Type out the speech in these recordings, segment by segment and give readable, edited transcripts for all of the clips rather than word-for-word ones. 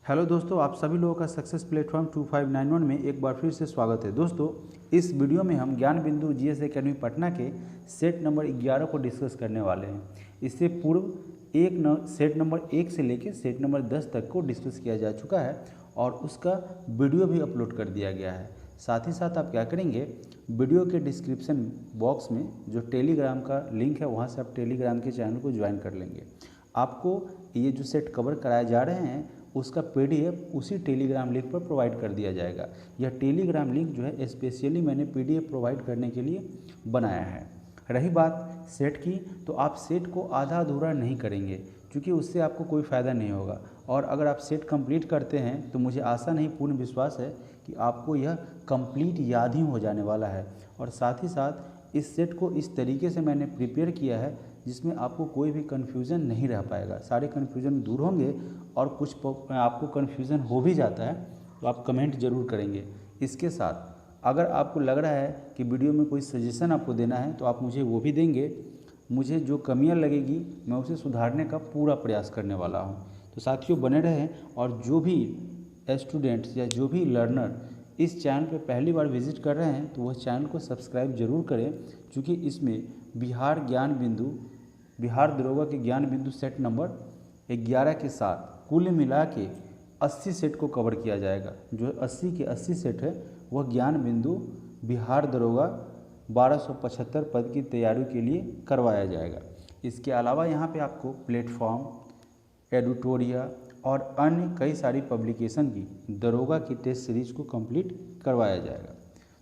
Hello दोस्तों, आप सभी लोगों का सक्सेस प्लेटफॉर्म 2591 में एक बार फिर से स्वागत है। दोस्तों, इस वीडियो में हम ज्ञान बिंदु जीएस एकेडमी पटना के सेट नंबर 11 को डिस्कस करने वाले हैं। इससे पूर्व सेट नंबर 1 से लेकर सेट नंबर 10 तक को डिस्कस किया जा चुका है और उसका वीडियो भी अपलोड कर दिया गया है। साथ ही साथ आप क्या करेंगे, वीडियो के डिस्क्रिप्शन बॉक्स में जो टेलीग्राम का लिंक है वहाँ से आप टेलीग्राम के चैनल को ज्वाइन कर लेंगे। आपको ये जो सेट कवर कराए जा रहे हैं उसका पीडीएफ उसी टेलीग्राम लिंक पर प्रोवाइड कर दिया जाएगा। यह टेलीग्राम लिंक जो है स्पेशली मैंने पीडीएफ प्रोवाइड करने के लिए बनाया है। रही बात सेट की, तो आप सेट को आधा अधूरा नहीं करेंगे क्योंकि उससे आपको कोई फ़ायदा नहीं होगा। और अगर आप सेट कंप्लीट करते हैं तो मुझे आशा नहीं पूर्ण विश्वास है कि आपको यह कंप्लीट याद ही हो जाने वाला है। और साथ ही साथ इस सेट को इस तरीके से मैंने प्रिपेयर किया है जिसमें आपको कोई भी कन्फ्यूज़न नहीं रह पाएगा। सारे कन्फ्यूज़न दूर होंगे और कुछ आपको कन्फ्यूज़न हो भी जाता है तो आप कमेंट ज़रूर करेंगे। इसके साथ अगर आपको लग रहा है कि वीडियो में कोई सजेशन आपको देना है तो आप मुझे वो भी देंगे। मुझे जो कमियां लगेगी मैं उसे सुधारने का पूरा प्रयास करने वाला हूं। तो साथियों, बने रहें और जो भी स्टूडेंट्स या जो भी लर्नर इस चैनल पे पहली बार विजिट कर रहे हैं तो वह चैनल को सब्सक्राइब जरूर करें, क्योंकि इसमें बिहार दरोगा के ज्ञान बिंदु सेट नंबर 11 के साथ कुल मिला के 80 सेट को कवर किया जाएगा। जो 80 के 80 सेट है वह ज्ञान बिंदु बिहार दरोगा 1275 पद की तैयारी के लिए करवाया जाएगा। इसके अलावा यहाँ पे आपको प्लेटफॉर्म, एडिटोरिया और अन्य कई सारी पब्लिकेशन की दरोगा की टेस्ट सीरीज को कंप्लीट करवाया जाएगा।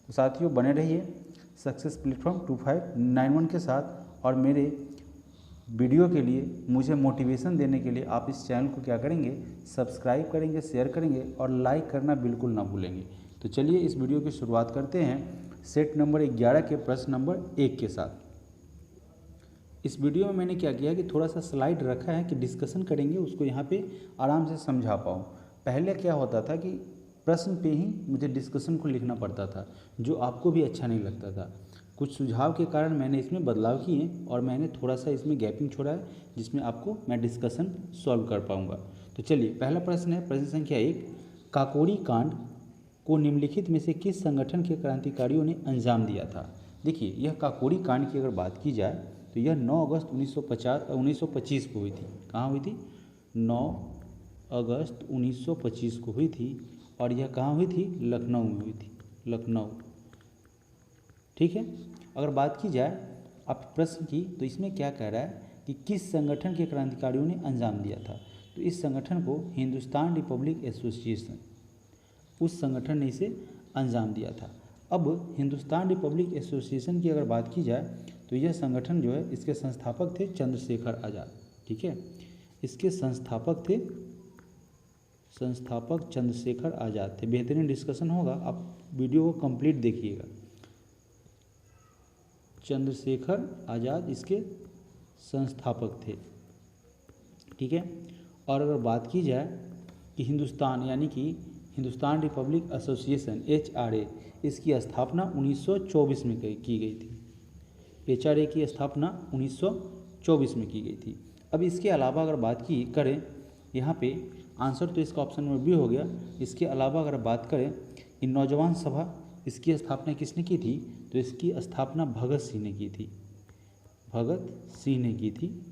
तो साथियों, बने रहिए सक्सेस प्लेटफॉर्म 2591 के साथ। और मेरे वीडियो के लिए मुझे मोटिवेशन देने के लिए आप इस चैनल को क्या करेंगे, सब्सक्राइब करेंगे, शेयर करेंगे और लाइक करना बिल्कुल ना भूलेंगे। तो चलिए इस वीडियो की शुरुआत करते हैं सेट नंबर 11 के प्रश्न नंबर 1 के साथ। इस वीडियो में मैंने क्या किया कि थोड़ा सा स्लाइड रखा है कि डिस्कशन करेंगे, उसको यहाँ पे आराम से समझा पाऊँ। पहले क्या होता था कि प्रश्न पे ही मुझे डिस्कशन को लिखना पड़ता था, जो आपको भी अच्छा नहीं लगता था। कुछ सुझाव के कारण मैंने इसमें बदलाव किए और मैंने थोड़ा सा इसमें गैपिंग छोड़ा है जिसमें आपको मैं डिस्कशन सॉल्व कर पाऊँगा। तो चलिए, पहला प्रश्न है प्रश्न संख्या 1, काकोरी कांड को निम्नलिखित में से किस संगठन के क्रांतिकारियों ने अंजाम दिया था। देखिए, यह काकोरी कांड की अगर बात की जाए तो यह 9 अगस्त 1925 को हुई थी। कहाँ हुई थी? 9 अगस्त 1925 को हुई थी और यह कहाँ हुई थी? लखनऊ में हुई थी, लखनऊ। ठीक है। अगर बात की जाए अब प्रश्न की, तो इसमें क्या कह रहा है कि किस संगठन के क्रांतिकारियों ने अंजाम दिया था। तो इस संगठन को हिंदुस्तान रिपब्लिक एसोसिएशन, उस संगठन ने इसे अंजाम दिया था। अब हिंदुस्तान रिपब्लिक एसोसिएशन की अगर बात की जाए तो यह संगठन जो है, इसके संस्थापक थे चंद्रशेखर आज़ाद। ठीक है, इसके संस्थापक चंद्रशेखर आज़ाद थे। बेहतरीन डिस्कशन होगा, आप वीडियो को कंप्लीट देखिएगा। चंद्रशेखर आज़ाद इसके संस्थापक थे। ठीक है। और अगर बात की जाए कि हिंदुस्तान यानी कि हिंदुस्तान रिपब्लिक एसोसिएशन HRA, इसकी स्थापना 1924 में की गई थी। HRA की स्थापना 1924 में की गई थी। अब इसके अलावा अगर बात की करें, यहाँ पे आंसर तो इसका ऑप्शन नंबर बी हो गया। इसके अलावा अगर बात करें इन नौजवान सभा, इसकी स्थापना किसने की थी? तो इसकी स्थापना भगत सिंह ने की थी, भगत सिंह ने की थी।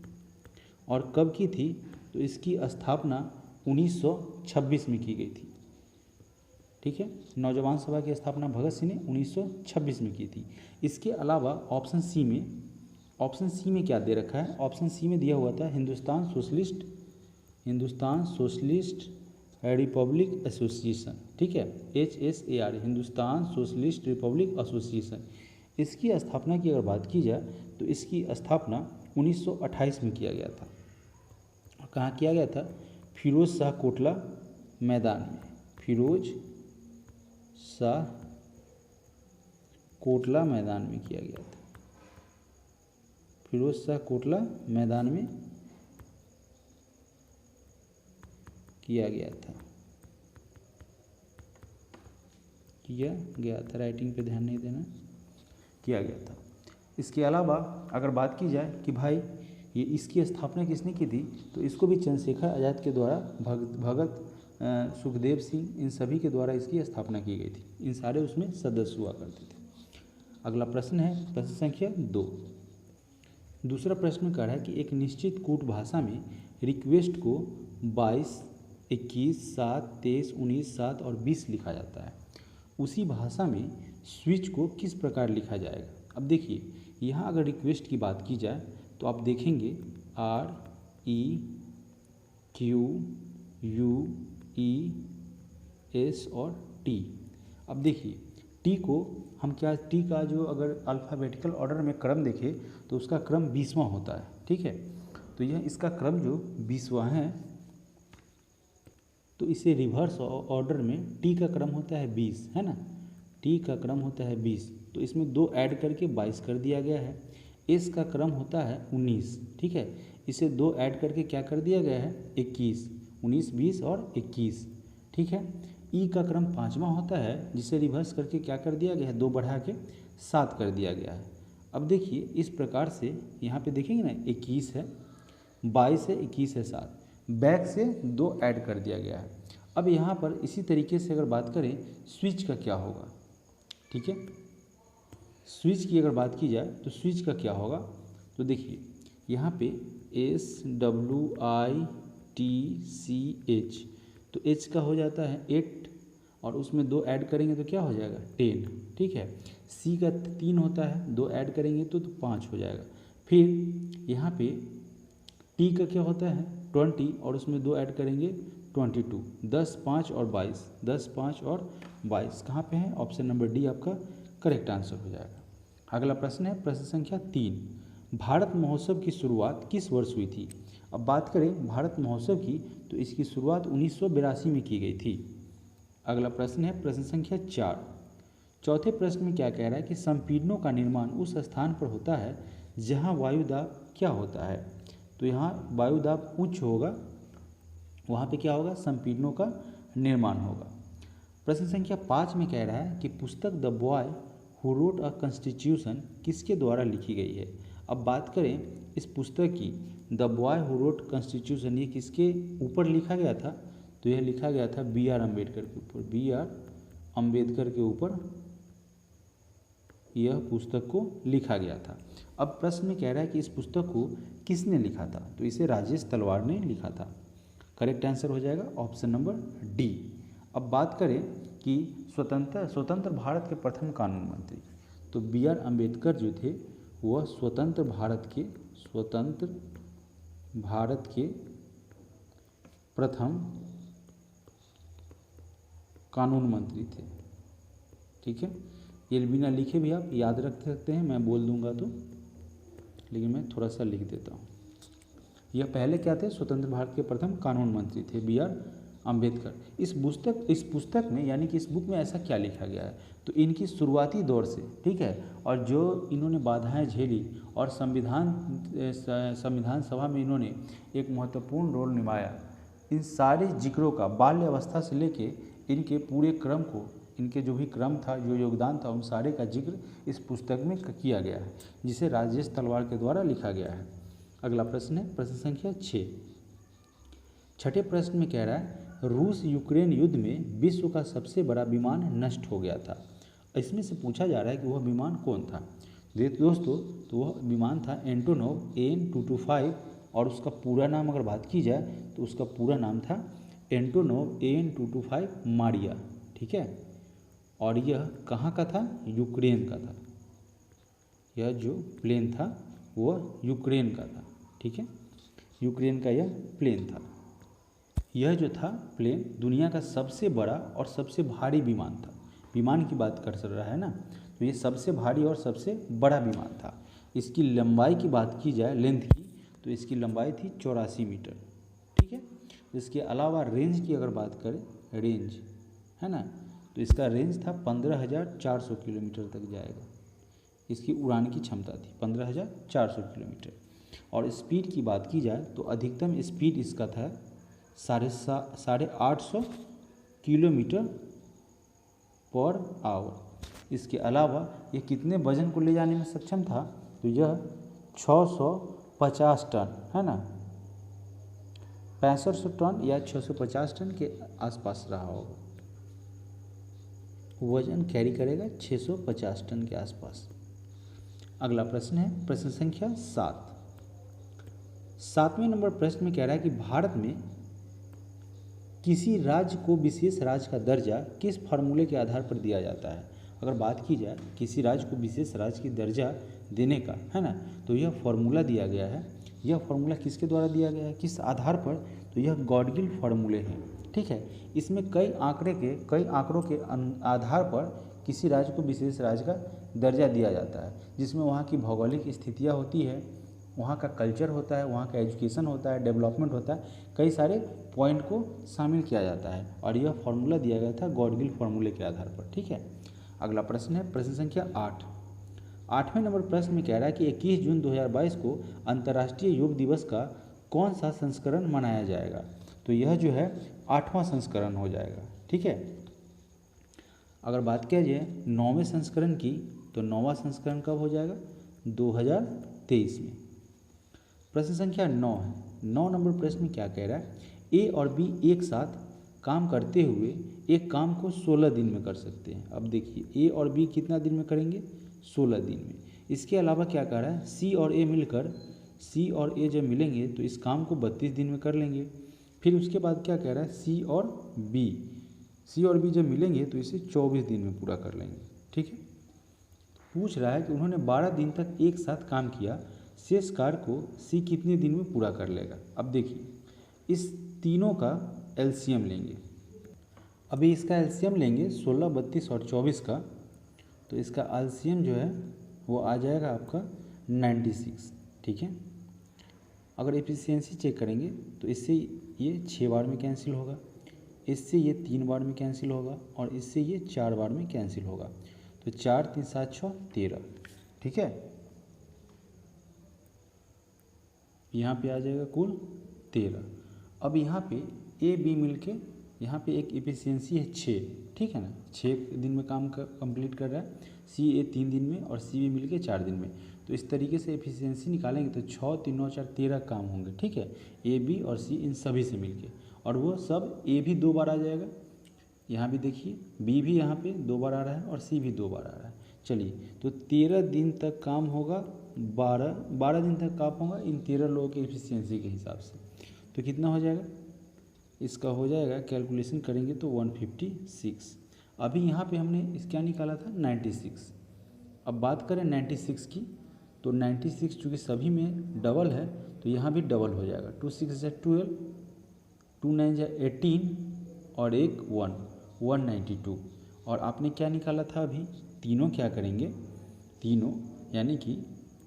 और कब की थी? तो इसकी स्थापना 1926 में की गई थी। ठीक है, नौजवान सभा की स्थापना भगत सिंह ने 1926 में की थी। इसके अलावा ऑप्शन सी में क्या दे रखा है? ऑप्शन सी में दिया हुआ था हिंदुस्तान सोशलिस्ट रिपब्लिक एसोसिएशन। ठीक है, HSAR, Hindustan socialist Republic association. इसकी स्थापना की अगर बात की जाए तो इसकी स्थापना 1928 में किया गया था। और कहाँ किया गया था? फिरोज शाह कोटला मैदान में, फिरोज शाह कोटला मैदान में किया गया था। फिरोज शाह कोटला मैदान में किया गया था, राइटिंग पे ध्यान नहीं देना, किया गया था। इसके अलावा अगर बात की जाए कि भाई ये इसकी स्थापना किसने की थी, तो इसको भी चंद्रशेखर आज़ाद के द्वारा भगत सुखदेव सिंह, इन सभी के द्वारा इसकी स्थापना की गई थी। इन सारे उसमें सदस्य हुआ करते थे। अगला प्रश्न है प्रश्न संख्या 2। दूसरा प्रश्न कह रहा है कि एक निश्चित कूट भाषा में रिक्वेस्ट को 22, 21, 7, 23, 19, 7 और 20 लिखा जाता है। उसी भाषा में स्विच को किस प्रकार लिखा जाएगा? अब देखिए, यहाँ अगर रिक्वेस्ट की बात की जाए तो आप देखेंगे REQUES और T। अब देखिए टी को हम टी का जो अगर अल्फ़ाबेटिकल ऑर्डर में क्रम देखें तो उसका क्रम 20वां होता है, ठीक है। तो यह इसका क्रम जो 20वां है, तो इसे रिवर्स ऑर्डर में टी का क्रम होता है 20, है ना। टी का क्रम होता है 20, तो इसमें 2 ऐड करके 22 कर दिया गया है। एस का क्रम होता है 19, ठीक है। इसे 2 ऐड करके क्या कर दिया गया है? 21, 19, 20 और 21, ठीक है। ई का क्रम 5वां होता है, जिसे रिवर्स करके क्या कर दिया गया है? 2 बढ़ा के 7 कर दिया गया है। अब देखिए इस प्रकार से यहाँ पे देखेंगे ना, 21 है, 22 है, 21 है, 7, बैक से 2 ऐड कर दिया गया है। अब यहाँ पर इसी तरीके से अगर बात करें स्विच का क्या होगा, ठीक है। स्विच की अगर बात की जाए तो स्विच का क्या होगा? तो देखिए यहाँ पे SWITCH, तो H का हो जाता है 8 और उसमें 2 ऐड करेंगे तो क्या हो जाएगा? 10, ठीक है। C का 3 होता है, 2 ऐड करेंगे तो 5 हो जाएगा। फिर यहाँ पे T का क्या होता है? 20 और उसमें 2 ऐड करेंगे 22, 10, 5 और 22, 10, 5 और 22 कहाँ पे है? ऑप्शन नंबर डी आपका करेक्ट आंसर हो जाएगा। अगला प्रश्न है प्रश्न संख्या 3। भारत महोत्सव की शुरुआत किस वर्ष हुई थी? अब बात करें भारत महोत्सव की तो इसकी शुरुआत 1982 में की गई थी। अगला प्रश्न है प्रश्न संख्या 4। चौथे प्रश्न में क्या कह रहा है कि संपीड़नों का निर्माण उस स्थान पर होता है जहां वायुदाब क्या होता है? तो यहाँ वायुदाब उच्च होगा, वहाँ पे क्या होगा? संपीड़नों का निर्माण होगा। प्रश्न संख्या 5 में कह रहा है कि पुस्तक the boy who wrote a constitution किसके द्वारा लिखी गई है? अब बात करें इस पुस्तक की, the boy who wrote constitution, ये किसके ऊपर लिखा गया था? तो यह लिखा गया था B.R. अम्बेडकर के ऊपर। B.R. अम्बेडकर के ऊपर यह पुस्तक को लिखा गया था। अब प्रश्न में कह रहा है कि इस पुस्तक को किसने लिखा था? तो इसे राजेश तलवार ने लिखा था। करेक्ट आंसर हो जाएगा ऑप्शन नंबर डी। अब बात करें कि स्वतंत्र भारत के प्रथम कानून मंत्री, तो B.R. अम्बेडकर जो थे वह स्वतंत्र भारत के प्रथम कानून मंत्री थे, ठीक है। ये बिना लिखे भी आप याद रख सकते हैं, मैं बोल दूंगा तो, लेकिन मैं थोड़ा सा लिख देता हूँ। यह पहले क्या थे? स्वतंत्र भारत के प्रथम कानून मंत्री थे B.R. अम्बेडकर। इस पुस्तक में यानी कि इस बुक में ऐसा क्या लिखा गया है? तो इनकी शुरुआती दौर से, ठीक है, और जो इन्होंने बाधाएं झेली और संविधान सभा में इन्होंने एक महत्वपूर्ण रोल निभाया, इन सारे जिक्रों का बाल्य अवस्था से लेके इनके पूरे क्रम को, इनके जो भी क्रम था, जो योगदान था, उन सारे का जिक्र इस पुस्तक में किया गया है, जिसे राजेश तलवार के द्वारा लिखा गया है। अगला प्रश्न है प्रश्न संख्या 6। छठे प्रश्न में कह रहा है रूस यूक्रेन युद्ध में विश्व का सबसे बड़ा विमान नष्ट हो गया था। इसमें से पूछा जा रहा है कि वह विमान कौन था? दोस्तों, तो वह विमान था एंटोनोव AN-225 और उसका पूरा नाम अगर बात की जाए तो उसका पूरा नाम था एंटोनोव AN-225 मारिया, ठीक है। और यह कहाँ का था? यूक्रेन का था। यह जो प्लेन था वह यूक्रेन का था, ठीक है। यूक्रेन का यह प्लेन था। यह जो था प्लेन दुनिया का सबसे बड़ा और सबसे भारी विमान था। विमान की बात कर रहा है ना, तो ये सबसे भारी और सबसे बड़ा विमान था। इसकी लंबाई की बात की जाए, लेंथ की, तो इसकी लंबाई थी 84 मीटर, ठीक है। इसके अलावा रेंज की अगर बात करें, रेंज है ना, तो इसका रेंज था 15,400 किलोमीटर तक जाएगा। इसकी उड़ान की क्षमता थी 15,400 किलोमीटर। और स्पीड की बात की जाए तो अधिकतम स्पीड इसका था 850 किलोमीटर पर आवर। इसके अलावा ये कितने वजन को ले जाने में सक्षम था? तो यह 650 टन, है ना, 6500 टन या 650 टन के आसपास रहा होगा। वजन कैरी करेगा 650 टन के आसपास। अगला प्रश्न है प्रश्न संख्या 7। 7वें नंबर प्रश्न में कह रहा है कि भारत में किसी राज्य को विशेष राज्य का दर्जा किस फार्मूले के आधार पर दिया जाता है। अगर बात की जाए किसी राज्य को विशेष राज्य की दर्जा देने का, है ना, तो यह फार्मूला दिया गया है। यह फार्मूला किसके द्वारा दिया गया है, किस आधार पर, तो यह गॉडगिल फार्मूले हैं। ठीक है, इसमें कई आंकड़ों के आधार पर किसी राज्य को विशेष राज्य का दर्जा दिया जाता है, जिसमें वहाँ की भौगोलिक स्थितियाँ होती है, वहाँ का कल्चर होता है, वहाँ का एजुकेशन होता है, डेवलपमेंट होता है, कई सारे पॉइंट को शामिल किया जाता है और यह फार्मूला दिया गया था गॉडगिल फार्मूले के आधार पर। ठीक है, अगला प्रश्न है प्रश्न संख्या 8। 8वें नंबर प्रश्न में कह रहा है कि 21 जून 2022 को अंतर्राष्ट्रीय योग दिवस का कौन सा संस्करण मनाया जाएगा। तो यह जो है 8वां संस्करण हो जाएगा। ठीक है, अगर बात किया जाए 9वें संस्करण की, तो 9वां संस्करण कब हो जाएगा, 2023 में। प्रश्न संख्या 9 है। 9 नंबर प्रश्न में क्या कह रहा है, ए और बी एक साथ काम करते हुए एक काम को 16 दिन में कर सकते हैं। अब देखिए ए और बी कितना दिन में करेंगे, 16 दिन में। इसके अलावा क्या कह रहा है, सी और ए जब मिलेंगे तो इस काम को 32 दिन में कर लेंगे। फिर उसके बाद क्या कह रहा है, सी और बी जब मिलेंगे तो इसे 24 दिन में पूरा कर लेंगे। ठीक है, पूछ रहा है कि उन्होंने 12 दिन तक एक साथ काम किया, शेष कार्य को सी कितने दिन में पूरा कर लेगा। अब देखिए इस तीनों का एलसीएम लेंगे। अभी इसका एलसीएम लेंगे 16, 32 और 24 का, तो इसका एलसीएम जो है वो आ जाएगा आपका 96। ठीक है, अगर एफिशिएंसी चेक करेंगे तो इससे ये 6 बार में कैंसिल होगा, इससे ये 3 बार में कैंसिल होगा और इससे ये 4 बार में कैंसिल होगा। तो 4 3 7 6 13। ठीक है, यहाँ पे आ जाएगा कुल 13। अब यहाँ पे ए बी मिल के यहाँ पे एक एफिशिएंसी है 6। ठीक है ना, 6 दिन में काम कंप्लीट कर रहा है, सी ए 3 दिन में और सी बी मिल के 4 दिन में। तो इस तरीके से एफिशिएंसी निकालेंगे तो 6 3 9 4 13 काम होंगे। ठीक है, ए बी और सी इन सभी से मिल के, और वो सब ए भी 2 बार आ जाएगा, यहाँ भी देखिए बी भी यहाँ पे 2 बार आ रहा है और सी भी 2 बार आ रहा है। चलिए, तो 13 दिन तक काम होगा, 12 दिन तक काम होगा इन 13 लोगों के एफिशिएंसी के हिसाब से। तो कितना हो जाएगा, इसका हो जाएगा, कैलकुलेशन करेंगे तो 156। अभी यहाँ पे हमने क्या निकाला था, 96। अब बात करें 96 की, तो 96 चूँकि सभी में डबल है तो यहाँ भी डबल हो जाएगा। 2 6 जा 12, 2 9 जा 18 और एक 192। और आपने क्या निकाला था अभी, तीनों क्या करेंगे, तीनों यानी कि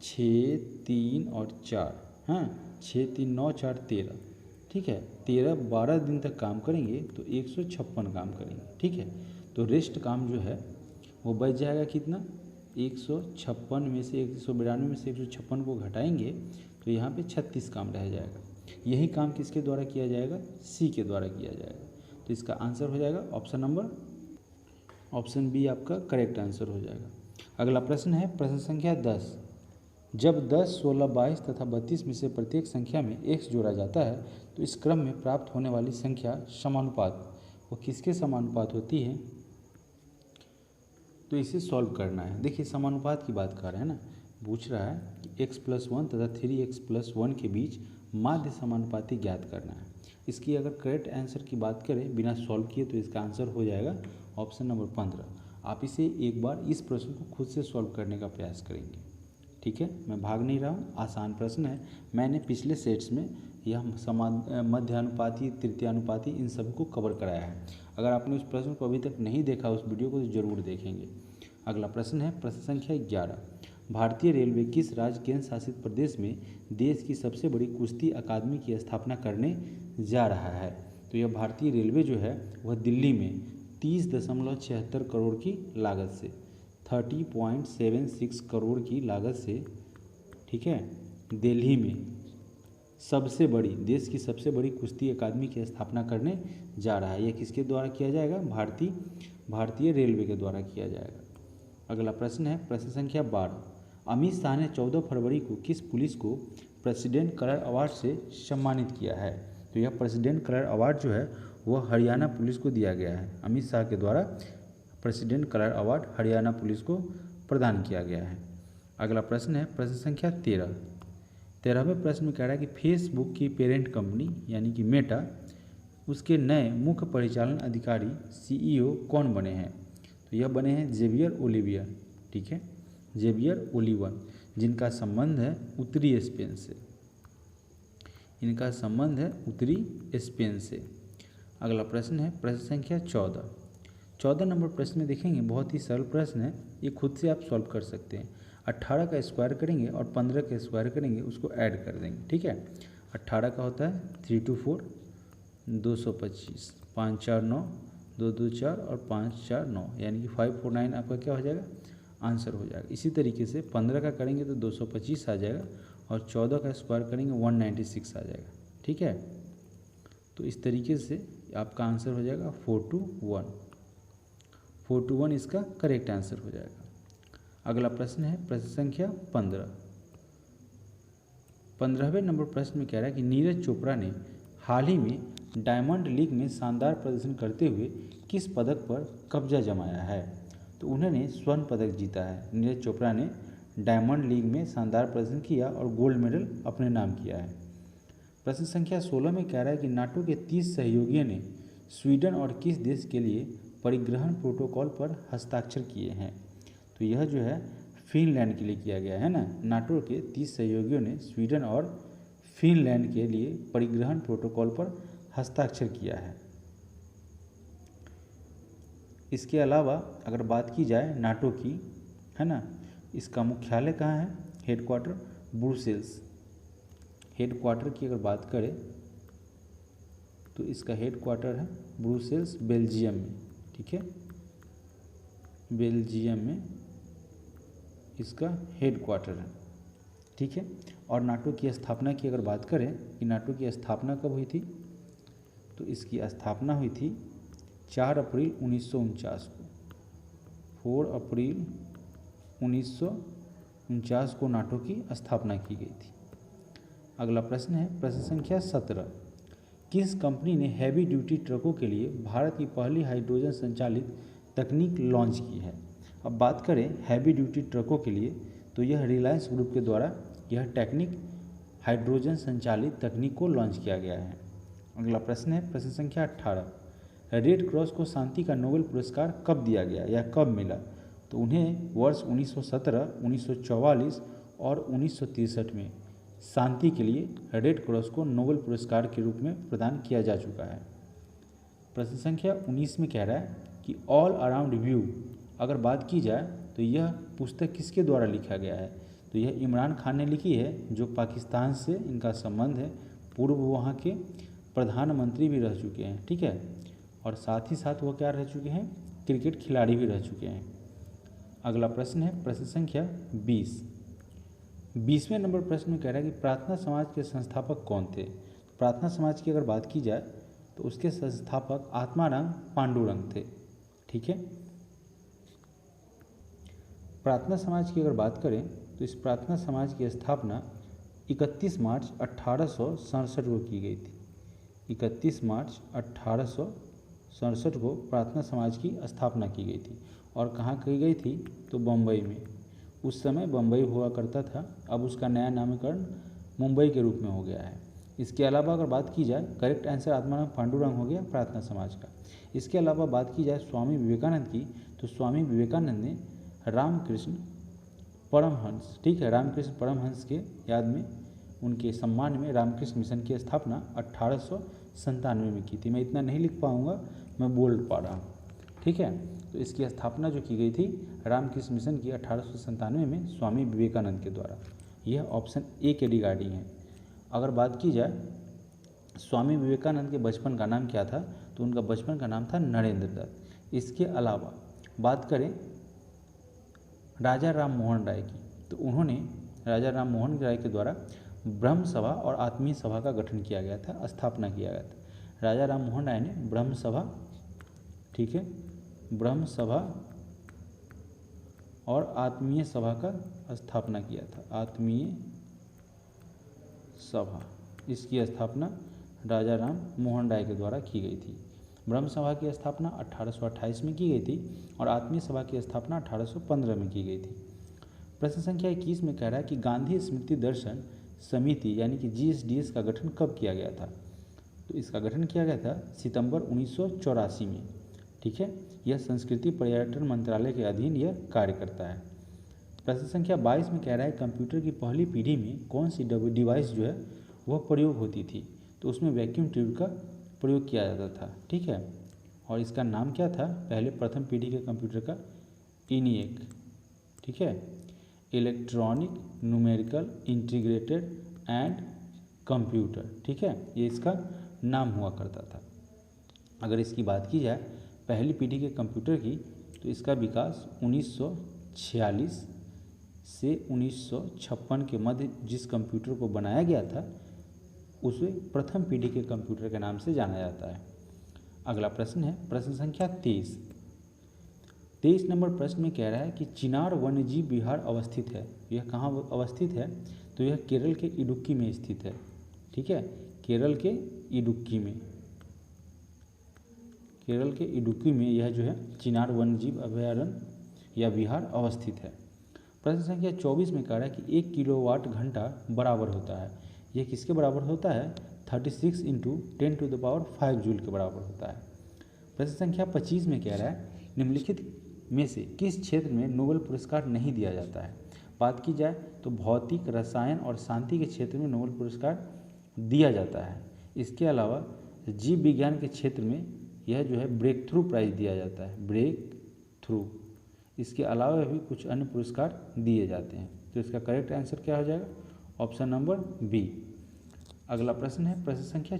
6 3 और 4, हाँ 6 3 9 4 13। ठीक है, 12 दिन तक काम करेंगे तो 156 काम करेंगे। ठीक है, तो रेस्ट काम जो है वो बच जाएगा कितना, 156 में से 192 में से 156 को घटाएंगे तो यहाँ पे 36 काम रह जाएगा। यही काम किसके द्वारा किया जाएगा, सी के द्वारा किया जाएगा। तो इसका आंसर हो जाएगा ऑप्शन बी आपका करेक्ट आंसर हो जाएगा। अगला प्रश्न है प्रश्न संख्या 10। जब 10, 16, 22 तथा 32 में से प्रत्येक संख्या में x जोड़ा जाता है तो इस क्रम में प्राप्त होने वाली संख्या समानुपात वो किसके समानुपात होती है, तो इसे सॉल्व करना है। देखिए समानुपात की बात कर रहे हैं ना, पूछ रहा है कि x+1 तथा 3x+1 के बीच माध्य समानुपाती ज्ञात करना है। इसकी अगर करेक्ट आंसर की बात करें बिना सॉल्व किए तो इसका आंसर हो जाएगा ऑप्शन नंबर 15। आप इसे एक बार इस प्रश्न को खुद से सॉल्व करने का प्रयास करेंगे। ठीक है, मैं भाग नहीं रहा हूँ, आसान प्रश्न है। मैंने पिछले सेट्स में यह मध्यानुपाती, तृतीयानुपाती इन सब को कवर कराया है। अगर आपने उस प्रश्न को अभी तक नहीं देखा उस वीडियो को तो ज़रूर देखेंगे। अगला प्रश्न है प्रश्न संख्या 11। भारतीय रेलवे किस राज्य केंद्र शासित प्रदेश में देश की सबसे बड़ी कुश्ती अकादमी की स्थापना करने जा रहा है। तो यह भारतीय रेलवे जो है वह दिल्ली में 30.76 करोड़ की लागत से, 30.76 करोड़ की लागत से, ठीक है, दिल्ली में सबसे बड़ी, देश की सबसे बड़ी कुश्ती अकादमी की स्थापना करने जा रहा है। यह किसके द्वारा किया जाएगा, भारतीय रेलवे के द्वारा किया जाएगा। अगला प्रश्न है प्रश्न संख्या 12। अमित शाह ने 14 फरवरी को किस पुलिस को प्रेसिडेंट कलर अवार्ड से सम्मानित किया है। तो तो यह प्रेसिडेंट कलर अवार्ड जो है वह हरियाणा पुलिस को दिया गया है। अमित शाह के द्वारा president colour award Haryana police को प्रदान किया गया है। अगला प्रश्न है प्रश्न संख्या 13। 13वें प्रश्न में कह रहा है कि फेसबुक की पेरेंट कंपनी यानी कि मेटा, उसके नए मुख्य परिचालन अधिकारी CEO कौन बने हैं? तो यह बने हैं जेवियर ओलिवियर। ठीक है, जेवियर ओलिवर, जिनका संबंध है उत्तरी स्पेन से। इनका संबंध है उत्तरी स्पेन से। अगला प्रश्न है प्रश्न संख्या 14। 14 नंबर प्रश्न में देखेंगे, बहुत ही सरल प्रश्न है, ये खुद से आप सॉल्व कर सकते हैं। 18 का स्क्वायर करेंगे और 15 का स्क्वायर करेंगे, उसको ऐड कर देंगे। ठीक है, 18 का होता है 3 2 4 225, 5 4 9, 2 2 4 और 5 4 9, यानी कि 549 आपका क्या हो जाएगा, आंसर हो जाएगा। इसी तरीके से 15 का करेंगे तो 225 आ जाएगा और 14 का स्क्वायर करेंगे 196 आ जाएगा। ठीक है, तो इस तरीके से आपका आंसर हो जाएगा 421। 421 इसका करेक्ट आंसर हो जाएगा। अगला प्रश्न है प्रश्न संख्या 15। 15वें नंबर प्रश्न में कह रहा है कि नीरज चोपड़ा ने हाल ही में डायमंड लीग में शानदार प्रदर्शन करते हुए किस पदक पर कब्जा जमाया है? तो उन्होंने स्वर्ण पदक जीता है। नीरज चोपड़ा ने डायमंड लीग में शानदार प्रदर्शन किया और गोल्ड मेडल अपने नाम किया है। प्रश्न संख्या 16 में कह रहा है कि नाटो के 30 सहयोगियों ने स्वीडन और किस देश के लिए परिग्रहण प्रोटोकॉल पर हस्ताक्षर किए हैं? तो यह जो है फिनलैंड के लिए किया गया है ना। नाटो के 30 सहयोगियों ने स्वीडन और फिनलैंड के लिए परिग्रहण प्रोटोकॉल पर हस्ताक्षर किया है। इसके अलावा अगर बात की जाए नाटो की, है ना, इसका मुख्यालय कहाँ है? Headquarter Brussels. हेडक्वार्टर की अगर बात करें तो इसका हेडक्वार्टर है ब्रुसेल्स, बेल्जियम में। ठीक है, बेल्जियम में इसका हेडक्वार्टर है। ठीक है, और नाटो की स्थापना की अगर बात करें कि नाटो की स्थापना कब हुई थी, तो इसकी स्थापना हुई थी 4 अप्रैल 1949 को। 4 अप्रैल 1949 को नाटो की स्थापना की गई थी। अगला प्रश्न है प्रश्न संख्या 17। किस कंपनी ने हैवी ड्यूटी ट्रकों के लिए भारत की पहली हाइड्रोजन संचालित तकनीक लॉन्च की है? अब बात करें हैवी ड्यूटी ट्रकों के लिए तो यह रिलायंस ग्रुप के द्वारा यह टेक्निक हाइड्रोजन संचालित तकनीक को लॉन्च किया गया है। अगला प्रश्न है प्रश्न संख्या 18। रेड क्रॉस को शांति का नोबेल पुरस्कार कब दिया गया या कब मिला? तो उन्हें वर्ष 1917, 1944 और 1963 में शांति के लिए रेड क्रॉस को नोबेल पुरस्कार के रूप में प्रदान किया जा चुका है। प्रश्न संख्या 19 में कह रहा है कि ऑल अराउंड व्यू अगर बात की जाए तो यह पुस्तक किसके द्वारा लिखा गया है? तो यह इमरान खान ने लिखी है, जो पाकिस्तान से इनका संबंध है। पूर्व वहाँ के प्रधानमंत्री भी रह चुके हैं। ठीक है, और साथ ही साथ वो क्या रह चुके हैं? क्रिकेट खिलाड़ी भी रह चुके हैं। अगला प्रश्न है प्रश्न संख्या 20। 20वें नंबर प्रश्न में कह रहा है कि प्रार्थना समाज के संस्थापक कौन थे? प्रार्थना समाज की अगर बात की जाए तो उसके संस्थापक आत्माराम पांडुरंग थे। ठीक है, प्रार्थना समाज की अगर बात करें तो इस प्रार्थना समाज की स्थापना 31 मार्च 1867 को की गई थी। 31 मार्च 1867 को प्रार्थना समाज की स्थापना की गई थी। और कहाँ की गई थी? तो बम्बई में। उस समय बम्बई हुआ करता था, अब उसका नया नामकरण मुंबई के रूप में हो गया है। इसके अलावा अगर बात की जाए, करेक्ट आंसर आत्माराम पांडुरंग हो गया प्रार्थना समाज का। इसके अलावा बात की जाए स्वामी विवेकानंद की, तो स्वामी विवेकानंद ने रामकृष्ण परमहंस, ठीक है, रामकृष्ण परमहंस के याद में, उनके सम्मान में रामकृष्ण मिशन की स्थापना 1897 में की थी। मैं इतना नहीं लिख पाऊँगा, मैं बोल पा रहा हूँ। ठीक है, तो इसकी स्थापना जो की गई थी रामकृष्ण मिशन की 1897 में स्वामी विवेकानंद के द्वारा। यह ऑप्शन ए के रिगार्डिंग है। अगर बात की जाए स्वामी विवेकानंद के बचपन का नाम क्या था, तो उनका बचपन का नाम था नरेंद्र दत्त। इसके अलावा बात करें राजा राम मोहन राय की, तो उन्होंने राजा राम मोहन राय के द्वारा ब्रह्म सभा और आत्मीय सभा का गठन किया गया था, स्थापना किया गया था। राजा राम मोहन राय ने ब्रह्म सभा, ठीक है, ब्रह्म सभा और आत्मीय सभा का स्थापना किया था। आत्मीय सभा, इसकी स्थापना राजा राम मोहन राय के द्वारा की गई थी। ब्रह्म सभा की स्थापना 1828 में की गई थी और आत्मीय सभा की स्थापना 1815 में की गई थी। प्रश्न संख्या 21 में कह रहा है कि गांधी स्मृति दर्शन समिति यानी कि GSDS का गठन कब किया गया था। तो इसका गठन किया गया था सितंबर 1984 में। ठीक है, यह संस्कृति पर्यटन मंत्रालय के अधीन यह कार्य करता है। प्रश्न संख्या 22 में कह रहा है कंप्यूटर की पहली पीढ़ी में कौन सी डिवाइस जो है वह प्रयोग होती थी। तो उसमें वैक्यूम ट्यूब का प्रयोग किया जाता था। ठीक है, और इसका नाम क्या था पहले प्रथम पीढ़ी के कंप्यूटर का, ENIAC। ठीक है, electronic numerical integrated and computer. ठीक है, ये इसका नाम हुआ करता था। अगर इसकी बात की जाए पहली पीढ़ी के कंप्यूटर की, तो इसका विकास 1946 से 1956 के मध्य जिस कंप्यूटर को बनाया गया था उसे प्रथम पीढ़ी के कंप्यूटर के नाम से जाना जाता है। अगला प्रश्न है प्रश्न संख्या 23 नंबर प्रश्न में कह रहा है कि चिनार वन्यजीव विहार अवस्थित है। यह कहाँ अवस्थित है, तो यह केरल के इडुक्की में स्थित है। ठीक है, केरल के इडुक्की में यह जो है चिनार वन्यजीव अभयारण्य या विहार अवस्थित है। प्रश्न संख्या 24 में कह रहा है कि 1 किलोवाट घंटा बराबर होता है। यह किसके बराबर होता है, 36 × 10⁵ जूल के बराबर होता है। प्रश्न संख्या 25 में कह रहा है निम्नलिखित में से किस क्षेत्र में नोबेल पुरस्कार नहीं दिया जाता है। बात की जाए तो भौतिक, रसायन और शांति के क्षेत्र में नोबेल पुरस्कार दिया जाता है। इसके अलावा जीव विज्ञान के क्षेत्र में यह जो है ब्रेक थ्रू प्राइज दिया जाता है, ब्रेक थ्रू। इसके अलावा भी कुछ अन्य पुरस्कार दिए जाते हैं। तो इसका करेक्ट आंसर क्या हो जाएगा, ऑप्शन नंबर बी। अगला प्रश्न है प्रश्न संख्या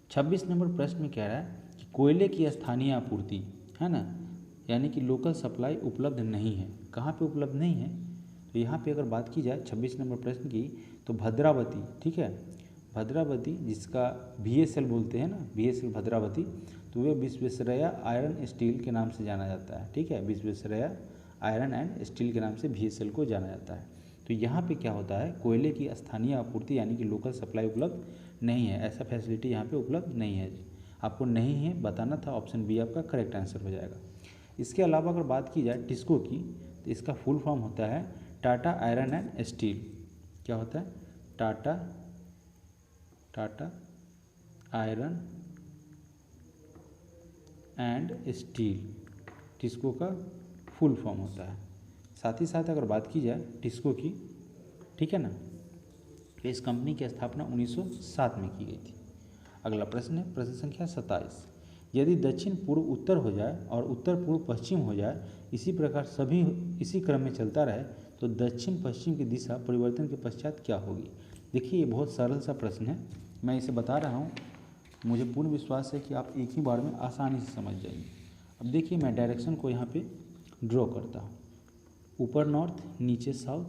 26 नंबर प्रश्न में कह रहा है कि कोयले की स्थानीय आपूर्ति है ना, यानी कि लोकल सप्लाई उपलब्ध नहीं है। कहाँ पे उपलब्ध नहीं है, तो यहाँ पे अगर बात की जाए 26 नंबर प्रश्न की, तो भद्रावती। ठीक है, भद्रावती जिसका VSL बोलते हैं ना, VSL भद्रावती, तो वह विश्वेश्वरैया आयरन स्टील के नाम से जाना जाता है। ठीक है, विश्वेश्वरैया आयरन एंड स्टील के नाम से VSL को जाना जाता है। तो यहाँ पे क्या होता है, कोयले की स्थानीय आपूर्ति यानी कि लोकल सप्लाई उपलब्ध नहीं है। ऐसा फैसिलिटी यहाँ पे उपलब्ध नहीं है। आपको नहीं है बताना था, ऑप्शन बी आपका करेक्ट आंसर हो जाएगा। इसके अलावा अगर बात की जाए टिस्को की, तो इसका फुल फॉर्म होता है टाटा आयरन एंड स्टील। क्या होता है, Tata iron and steel, TISCO का फुल फॉर्म होता है। साथ ही साथ अगर बात की जाए टिस्को की, ठीक है ना, तो इस कंपनी की स्थापना 1907 में की गई थी। अगला प्रश्न है प्रश्न संख्या 27। यदि दक्षिण पूर्व उत्तर हो जाए और उत्तर पूर्व पश्चिम हो जाए, इसी प्रकार सभी इसी क्रम में चलता रहे, तो दक्षिण पश्चिम की दिशा परिवर्तन के पश्चात क्या होगी। देखिए ये बहुत सरल सा प्रश्न है, मैं इसे बता रहा हूँ, मुझे पूर्ण विश्वास है कि आप एक ही बार में आसानी से समझ जाएंगे। अब देखिए मैं डायरेक्शन को यहाँ पे ड्रॉ करता हूँ। ऊपर नॉर्थ, नीचे साउथ,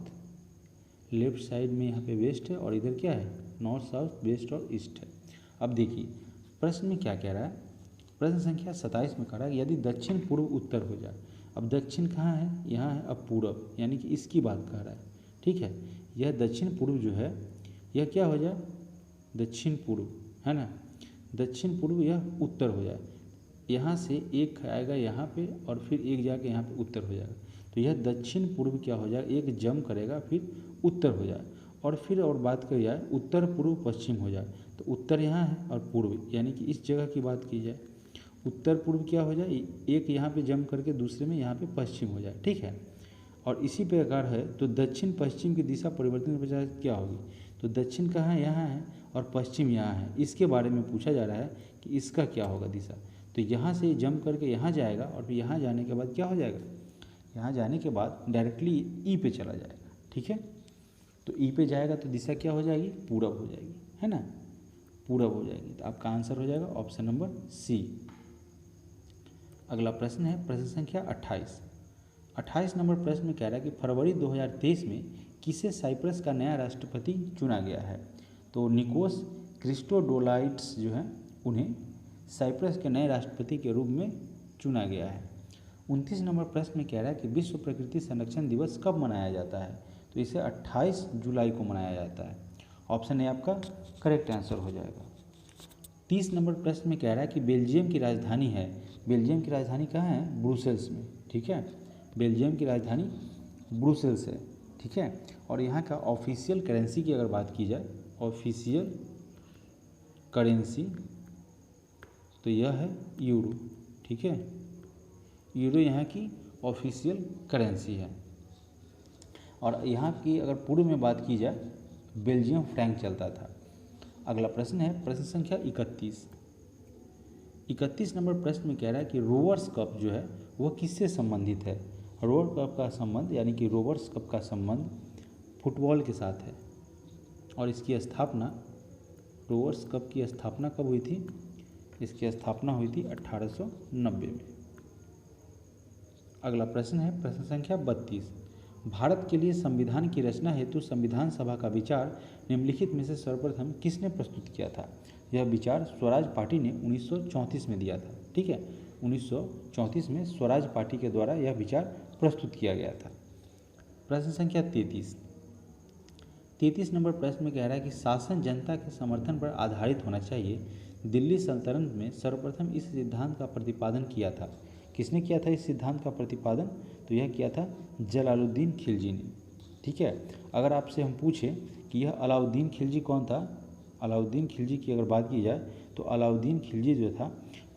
लेफ्ट साइड में यहाँ पे वेस्ट है और इधर क्या है, नॉर्थ, साउथ, वेस्ट और ईस्ट है। अब देखिए प्रश्न में क्या कह रहा है, प्रश्न संख्या 27 में कह रहा है यदि दक्षिण पूर्व उत्तर हो जाए। अब दक्षिण कहाँ है, यहाँ है, अब पूरब, यानी कि इसकी बात कर रहा है। ठीक है, यह दक्षिण पूर्व जो है यह क्या हो जाए, दक्षिण पूर्व है ना, दक्षिण पूर्व यह उत्तर हो जाए। यहाँ से एक आएगा यहाँ पे और फिर एक जाके यहाँ पे उत्तर हो जाएगा। तो यह दक्षिण पूर्व क्या हो जाए, एक जम करेगा फिर उत्तर हो जाए। और फिर और बात करी जाए उत्तर पूर्व पश्चिम हो जाए, तो उत्तर यहाँ है और पूर्व यानी कि इस जगह की बात की जाए, उत्तर पूर्व क्या हो जाए, एक यहाँ पे जम करके दूसरे में यहाँ पे पश्चिम हो जाए। ठीक है, और इसी प्रकार है तो दक्षिण पश्चिम की दिशा परिवर्तन के बजाय क्या होगी, तो दक्षिण कहाँ यहाँ है और पश्चिम यहाँ है। इसके बारे में पूछा जा रहा है कि इसका क्या होगा दिशा। तो यहाँ से जम करके यहाँ जाएगा और फिर यहाँ जाने के बाद क्या हो जाएगा, यहाँ जाने के बाद डायरेक्टली ई पे चला जाएगा। ठीक है, तो ई पे जाएगा तो दिशा क्या हो जाएगी, पूरब हो जाएगी, है ना, पूरब हो जाएगी। तो आपका आंसर हो जाएगा ऑप्शन नंबर सी। अगला प्रश्न है प्रश्न संख्या 28 नंबर प्रश्न में कह रहा है कि फरवरी 2023 में किसे साइप्रस का नया राष्ट्रपति चुना गया है। तो निकोस क्रिस्टोडोलाइट्स जो है उन्हें साइप्रस के नए राष्ट्रपति के रूप में चुना गया है। 29 नंबर प्रश्न में कह रहा है कि विश्व प्रकृति संरक्षण दिवस कब मनाया जाता है। तो इसे 28 जुलाई को मनाया जाता है। ऑप्शन ए आपका करेक्ट आंसर हो जाएगा। 30 नंबर प्रश्न में कह रहा है कि बेल्जियम की राजधानी है, बेल्जियम की राजधानी कहाँ है? ब्रुसेल्स में, ठीक है। बेल्जियम की राजधानी ब्रुसेल्स है, ठीक है। और यहाँ का ऑफिशियल करेंसी की अगर बात की जाए, ऑफिशियल करेंसी तो यह है यूरो, ठीक है। यूरो यहाँ की ऑफिशियल करेंसी है। और यहाँ की अगर पूर्व में बात की जाए, बेल्जियम फ्रैंक चलता था। अगला प्रश्न है प्रश्न संख्या 31। 31 नंबर प्रश्न में कह रहा है कि रोवर्स कप जो है वह किससे संबंधित है? रोवर कप का संबंध यानी कि रोवर्स कप का संबंध फुटबॉल के साथ है। और इसकी स्थापना, रोवर्स कप की स्थापना कब हुई थी? इसकी स्थापना हुई थी 1890 में। अगला प्रश्न है प्रश्न संख्या 32। भारत के लिए संविधान की रचना हेतु संविधान सभा का विचार निम्नलिखित में से सर्वप्रथम किसने प्रस्तुत किया था? यह विचार स्वराज पार्टी ने 1934 में दिया था, ठीक है। 1934 में स्वराज पार्टी के द्वारा यह विचार प्रस्तुत किया गया था। प्रश्न संख्या 33। 33 नंबर प्रश्न में कह रहा है कि शासन जनता के समर्थन पर आधारित होना चाहिए। दिल्ली सल्तनत में सर्वप्रथम इस सिद्धांत का प्रतिपादन किया था। किसने किया था इस सिद्धांत का प्रतिपादन? तो यह किया था जलालुद्दीन खिलजी ने, ठीक है। अगर आपसे हम पूछें कि यह अलाउद्दीन खिलजी कौन था, अलाउद्दीन खिलजी की अगर बात की जाए तो अलाउद्दीन खिलजी जो था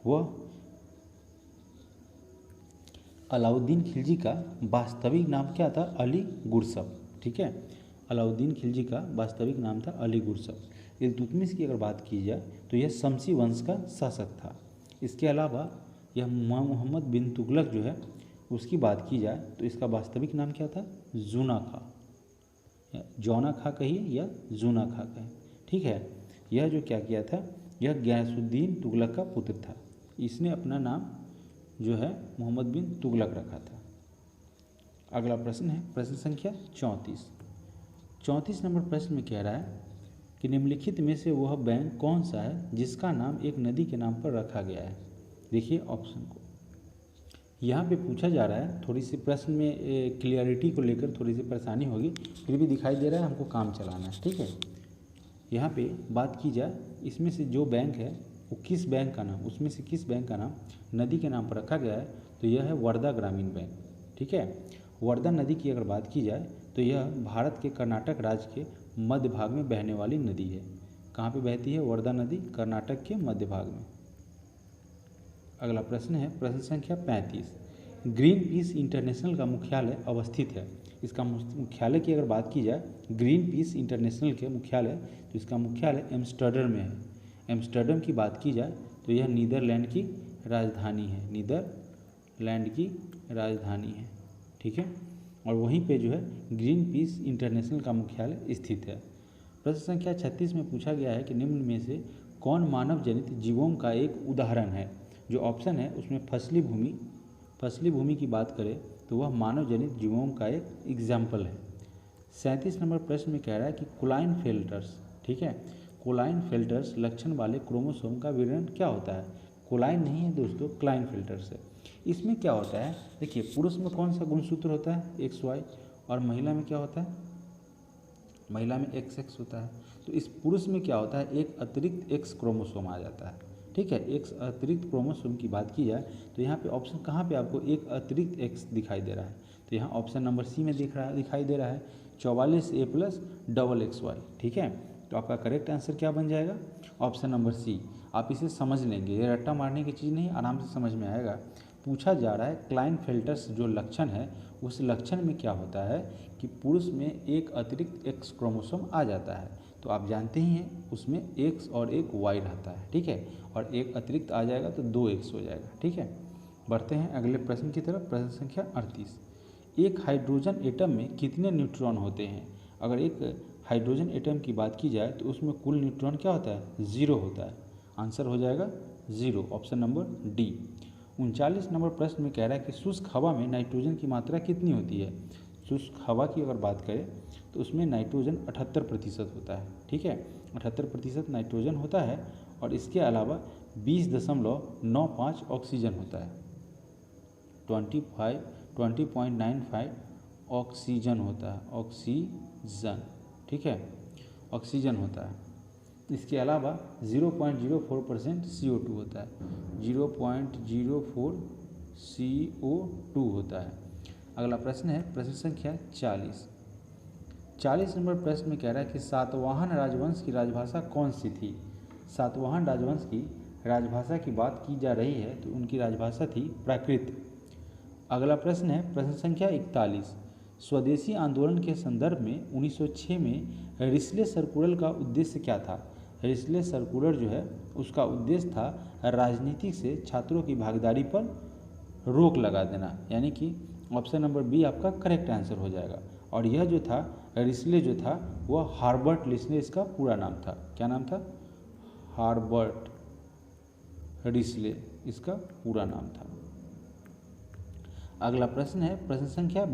वह, अलाउद्दीन खिलजी का वास्तविक नाम क्या था? अली गुरसब, ठीक है। अलाउद्दीन खिलजी का वास्तविक नाम था अली गुरसब। इल्तुतमिश की अगर बात की जाए तो यह शमसी वंश का शासक था। इसके अलावा यह मोहम्मद बिन तुगलक जो है उसकी बात की जाए तो इसका वास्तविक नाम क्या था? जूना खां, जौना खां कहिए या जूना खां कहें, ठीक है। यह जो क्या किया था, यह गयासुद्दीन तुगलक का पुत्र था। इसने अपना नाम जो है मोहम्मद बिन तुगलक रखा था। अगला प्रश्न है प्रश्न संख्या 34। 34 नंबर प्रश्न में कह रहा है कि निम्नलिखित में से वह बैंक कौन सा है जिसका नाम एक नदी के नाम पर रखा गया है? देखिए ऑप्शन को, यहाँ पे पूछा जा रहा है। थोड़ी सी प्रश्न में क्लियरिटी को लेकर थोड़ी सी परेशानी होगी, फिर भी दिखाई दे रहा है, हमको काम चलाना है, ठीक है। यहाँ पे बात की जाए इसमें से जो बैंक है वो किस बैंक का नाम, उसमें से किस बैंक का नाम नदी के नाम पर रखा गया है? तो यह है वर्धा ग्रामीण बैंक, ठीक है। वर्धा नदी की अगर बात की जाए तो यह भारत के कर्नाटक राज्य के मध्य भाग में बहने वाली नदी है। कहाँ पे बहती है वर्धा नदी? कर्नाटक के मध्य भाग में। अगला प्रश्न है प्रश्न संख्या 35। ग्रीन पीस इंटरनेशनल का मुख्यालय अवस्थित है। इसका मुख्यालय की अगर बात की जाए, ग्रीन पीस इंटरनेशनल के मुख्यालय, तो इसका मुख्यालय एम्स्टर्डम में है। एम्स्टर्डम की बात की जाए तो यह नीदरलैंड की राजधानी है, नीदरलैंड की राजधानी है, ठीक है। और वहीं पे जो है ग्रीन पीस इंटरनेशनल का मुख्यालय स्थित है। प्रश्न संख्या 36 में पूछा गया है कि निम्न में से कौन मानव जनित जीवों का एक उदाहरण है? जो ऑप्शन है उसमें फसली भूमि की बात करें तो वह मानव जनित जीवों का एक एग्जाम्पल है। 37 नंबर प्रश्न में कह रहा है कि क्लाइनफेल्टर्स, ठीक है, क्लाइनफेल्टर्स लक्षण वाले क्रोमोसोम का विवरण क्या होता है? कोलाइन नहीं है दोस्तों, क्लाइनफेल्टर्स है। इसमें क्या होता है, देखिए पुरुष में कौन सा गुणसूत्र होता है? XY। और महिला में क्या होता है? महिला में XX होता है। तो इस पुरुष में क्या होता है, एक अतिरिक्त X क्रोमोसोम आ जाता है, ठीक है। एक अतिरिक्त क्रोमोसोम की बात की जाए तो यहाँ पे ऑप्शन कहाँ पे आपको एक अतिरिक्त X दिखाई दे रहा है? तो यहाँ ऑप्शन नंबर सी में दिखाई दे रहा है 44A + XXY, ठीक है। तो आपका करेक्ट आंसर क्या बन जाएगा? Option number C. आप इसे समझ लेंगे, ये रट्टा मारने की चीज़ नहीं, आराम से समझ में आएगा। पूछा जा रहा है क्लाइनफेल्टर्स जो लक्षण है उस लक्षण में क्या होता है कि पुरुष में एक अतिरिक्त X क्रोमोसोम आ जाता है। तो आप जानते ही हैं उसमें X और एक Y रहता है, ठीक है। और एक अतिरिक्त आ जाएगा तो 2X हो जाएगा, ठीक है। बढ़ते हैं अगले प्रश्न की तरफ। प्रश्न संख्या 38। एक हाइड्रोजन एटम में कितने न्यूट्रॉन होते हैं? अगर एक हाइड्रोजन एटम की बात की जाए तो उसमें कुल न्यूट्रॉन क्या होता है? 0 होता है। आंसर हो जाएगा 0, ऑप्शन नंबर डी। 39 नंबर प्रश्न में कह रहा है कि शुष्क हवा में नाइट्रोजन की मात्रा कितनी होती है? शुष्क हवा की अगर बात करें तो उसमें नाइट्रोजन 78% होता है, ठीक है। 78% नाइट्रोजन होता है और इसके अलावा 20.95 ऑक्सीजन होता है। 20.95 ऑक्सीजन होता है, ऑक्सीजन, ठीक है। ऑक्सीजन होता है। इसके अलावा 0.04% CO2 होता है, 0.04 CO2 होता है। अगला प्रश्न है प्रश्न संख्या 40 नंबर प्रश्न में कह रहा है कि सातवाहन राजवंश की राजभाषा कौन सी थी। सातवाहन राजवंश की राजभाषा की बात की जा रही है तो उनकी राजभाषा थी प्राकृत। अगला प्रश्न है प्रश्न संख्या 41, स्वदेशी आंदोलन के संदर्भ में 1906 में रिस्ले सर्कुलर का उद्देश्य क्या था। रिस्ले सर्कुलर जो है उसका उद्देश्य था राजनीति से छात्रों की भागीदारी पर रोक लगा देना, यानी कि ऑप्शन नंबर बी आपका करेक्ट आंसर हो जाएगा। और यह जो था रिस्ले जो था वह हार्बर्ट रिस्ले इसका पूरा नाम था। क्या नाम था? हार्बर्ट रिस्ले इसका पूरा नाम था। अगला प्रश्न है प्रश्न संख्या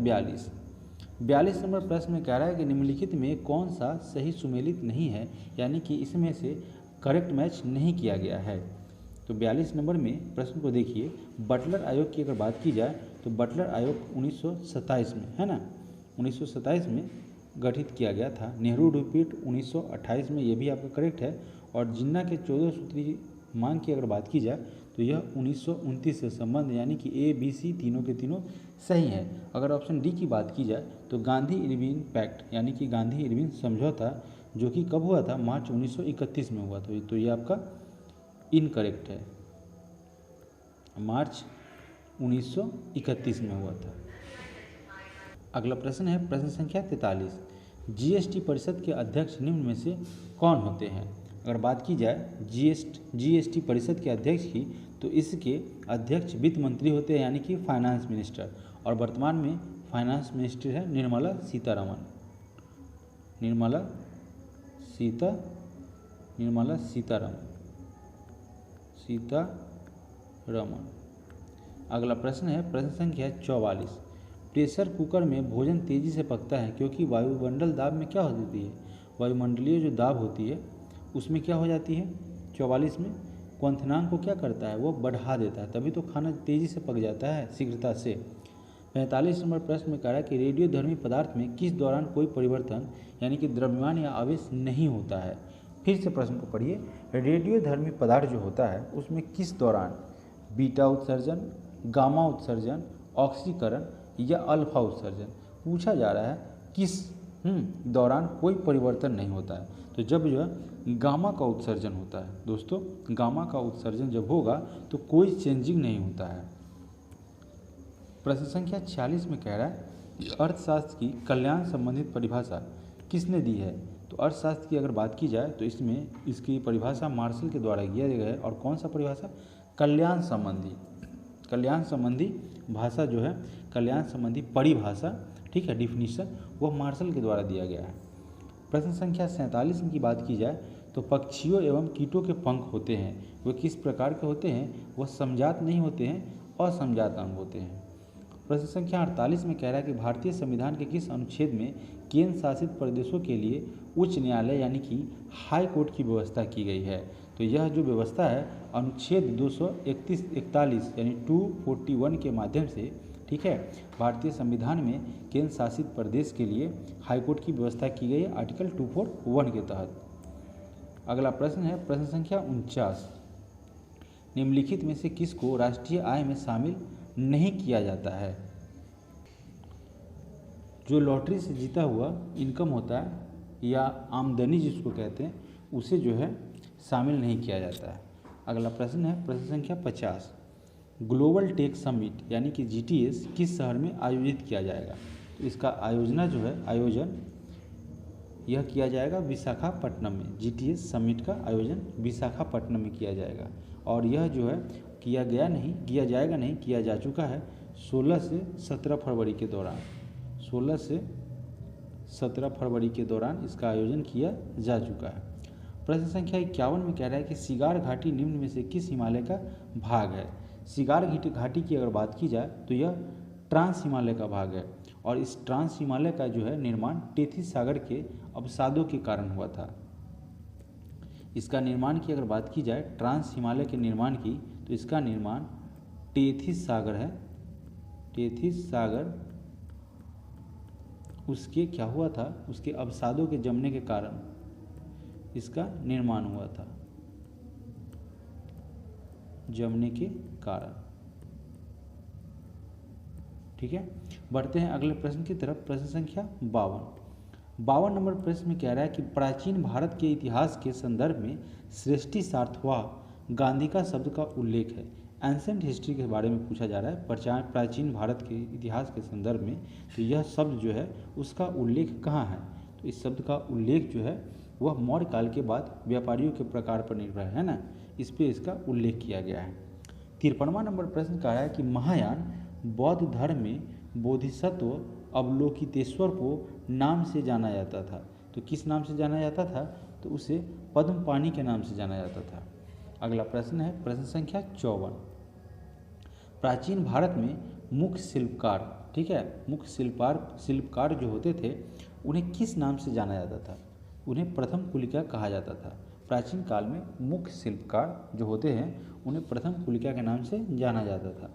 42 नंबर प्रश्न में कह रहा है कि निम्नलिखित में कौन सा सही सुमेलित नहीं है, यानी कि इसमें से करेक्ट मैच नहीं किया गया है। तो 42 नंबर में प्रश्न को देखिए, बटलर आयोग की अगर बात की जाए तो बटलर आयोग 1927 में है ना, 1927 में गठित किया गया था। नेहरू रिपीट 1928 में, ये भी आपका करेक्ट है। और जिन्ना के 14 सूत्री मांग की अगर बात की जाए तो यह 1929 से संबंध, यानी कि ए बी सी तीनों के तीनों सही है। अगर ऑप्शन डी की बात की जाए तो गांधी इरविन पैक्ट, यानी कि गांधी इरविन समझौता, जो कि कब हुआ था? मार्च 1931 में हुआ था। तो ये आपका इनकरेक्ट है, मार्च 1931 में हुआ था। अगला प्रश्न है प्रश्न संख्या 43, जीएसटी परिषद के अध्यक्ष निम्न में से कौन होते हैं। अगर बात की जाए जीएसटी परिषद के अध्यक्ष की तो इसके अध्यक्ष वित्त मंत्री होते हैं, यानी कि फाइनेंस मिनिस्टर। और वर्तमान में फाइनेंस मिनिस्टर है निर्मला सीतारमण। अगला प्रश्न है प्रश्न संख्या 44, प्रेशर कुकर में भोजन तेजी से पकता है क्योंकि वायुमंडल दाब में क्या होती है। वायुमंडलीय जो दाब होती है उसमें क्या हो जाती है। 44 में क्वथनांक को क्या करता है, वो बढ़ा देता है, तभी तो खाना तेज़ी से पक जाता है शीघ्रता से। 45 नंबर प्रश्न में कह रहा है कि रेडियोधर्मी पदार्थ में किस दौरान कोई परिवर्तन, यानी कि द्रव्यमान या आवेश नहीं होता है। फिर से प्रश्न को पढ़िए, रेडियोधर्मी पदार्थ जो होता है उसमें किस दौरान बीटा उत्सर्जन, गामा उत्सर्जन, ऑक्सीकरण या अल्फा उत्सर्जन पूछा जा रहा है, किस दौरान कोई परिवर्तन नहीं होता है। तो जब जो है गामा का उत्सर्जन होता है दोस्तों, गामा का उत्सर्जन जब होगा तो कोई चेंजिंग नहीं होता है। प्रश्न संख्या 46 में कह रहा है अर्थशास्त्र की कल्याण संबंधित परिभाषा किसने दी है। तो अर्थशास्त्र की अगर बात की जाए तो इसमें इसकी परिभाषा मार्शल के द्वारा किया गया है। और कौन सा परिभाषा? कल्याण संबंधी भाषा जो है, कल्याण संबंधी परिभाषा, ठीक है, डिफिनीशन, वह मार्शल के द्वारा दिया गया है। प्रश्न संख्या 47 की बात की जाए तो पक्षियों एवं कीटों के पंख होते हैं, वे किस प्रकार के होते हैं। वह समजात नहीं होते हैं, असमजात अंग होते हैं। प्रश्न संख्या 48 में कह रहा है कि भारतीय संविधान के किस अनुच्छेद में केंद्र शासित प्रदेशों के लिए उच्च न्यायालय यानी कि हाई कोर्ट की व्यवस्था की गई है। तो यह जो व्यवस्था है अनुच्छेद 241 यानी 241 के माध्यम से, ठीक है, भारतीय संविधान में केंद्र शासित प्रदेश के लिए हाईकोर्ट की व्यवस्था की गई है आर्टिकल 241 के तहत। अगला प्रश्न है प्रश्न संख्या 49, निम्नलिखित में से किसको राष्ट्रीय आय में शामिल नहीं किया जाता है। जो लॉटरी से जीता हुआ इनकम होता है या आमदनी जिसको कहते हैं, उसे जो है शामिल नहीं किया जाता है। अगला प्रश्न है प्रश्न संख्या 50, ग्लोबल टेक समिट यानी कि GTS किस शहर में आयोजित किया जाएगा। तो इसका आयोजन यह किया जाएगा विशाखापट्टनम में। GTS समिट का आयोजन विशाखापट्टनम में किया जाएगा। और यह जो है किया जा चुका है 16 से 17 फरवरी के दौरान। 16 से 17 फरवरी के दौरान इसका आयोजन किया जा चुका है। प्रश्न संख्या 51 में कह रहा है कि सिगार घाटी निम्न में से किस हिमालय का भाग है। सिगार घाटी की अगर बात की जाए तो यह ट्रांस हिमालय का भाग है। और इस ट्रांस हिमालय का जो है निर्माण टेथिस सागर के अवसादों के कारण हुआ था। इसका निर्माण की अगर बात की जाए ट्रांस हिमालय के निर्माण की, तो इसका निर्माण टेथिस सागर है। टेथिस सागर उसके क्या हुआ था, उसके अवसादों के जमने के कारण इसका निर्माण हुआ था, जमने के कारण। ठीक है, बढ़ते हैं अगले प्रश्न की तरफ। प्रश्न संख्या 52 नंबर प्रश्न में कह रहा है कि प्राचीन भारत के इतिहास के संदर्भ में सृष्टि सार्थवाह गांधी का शब्द का उल्लेख है। एंसेंट हिस्ट्री के बारे में पूछा जा रहा है, प्राचीन भारत के इतिहास के संदर्भ में, तो यह शब्द जो है उसका उल्लेख कहाँ है? तो इस शब्द का उल्लेख जो है वह मौर्य काल के बाद व्यापारियों के प्रकार पर निर्भर है ना, इस पर इसका उल्लेख किया गया है। 53वां नंबर प्रश्न कह रहा है कि महायान बौद्ध धर्म में बोधिसत्व अवलोकितेश्वर को नाम से जाना जाता था। तो किस नाम से जाना जाता था? तो उसे पद्मपाणि के नाम से जाना जाता था। अगला प्रश्न है प्रश्न संख्या 54। प्राचीन भारत में मुख्य शिल्पकार, ठीक है, मुख्य शिल्पकार जो होते थे उन्हें किस नाम से जाना जाता था? उन्हें प्रथम कुलिका कहा जाता था। प्राचीन काल में मुख्य शिल्पकार जो होते हैं उन्हें प्रथम कुलिका के नाम से जाना जाता था।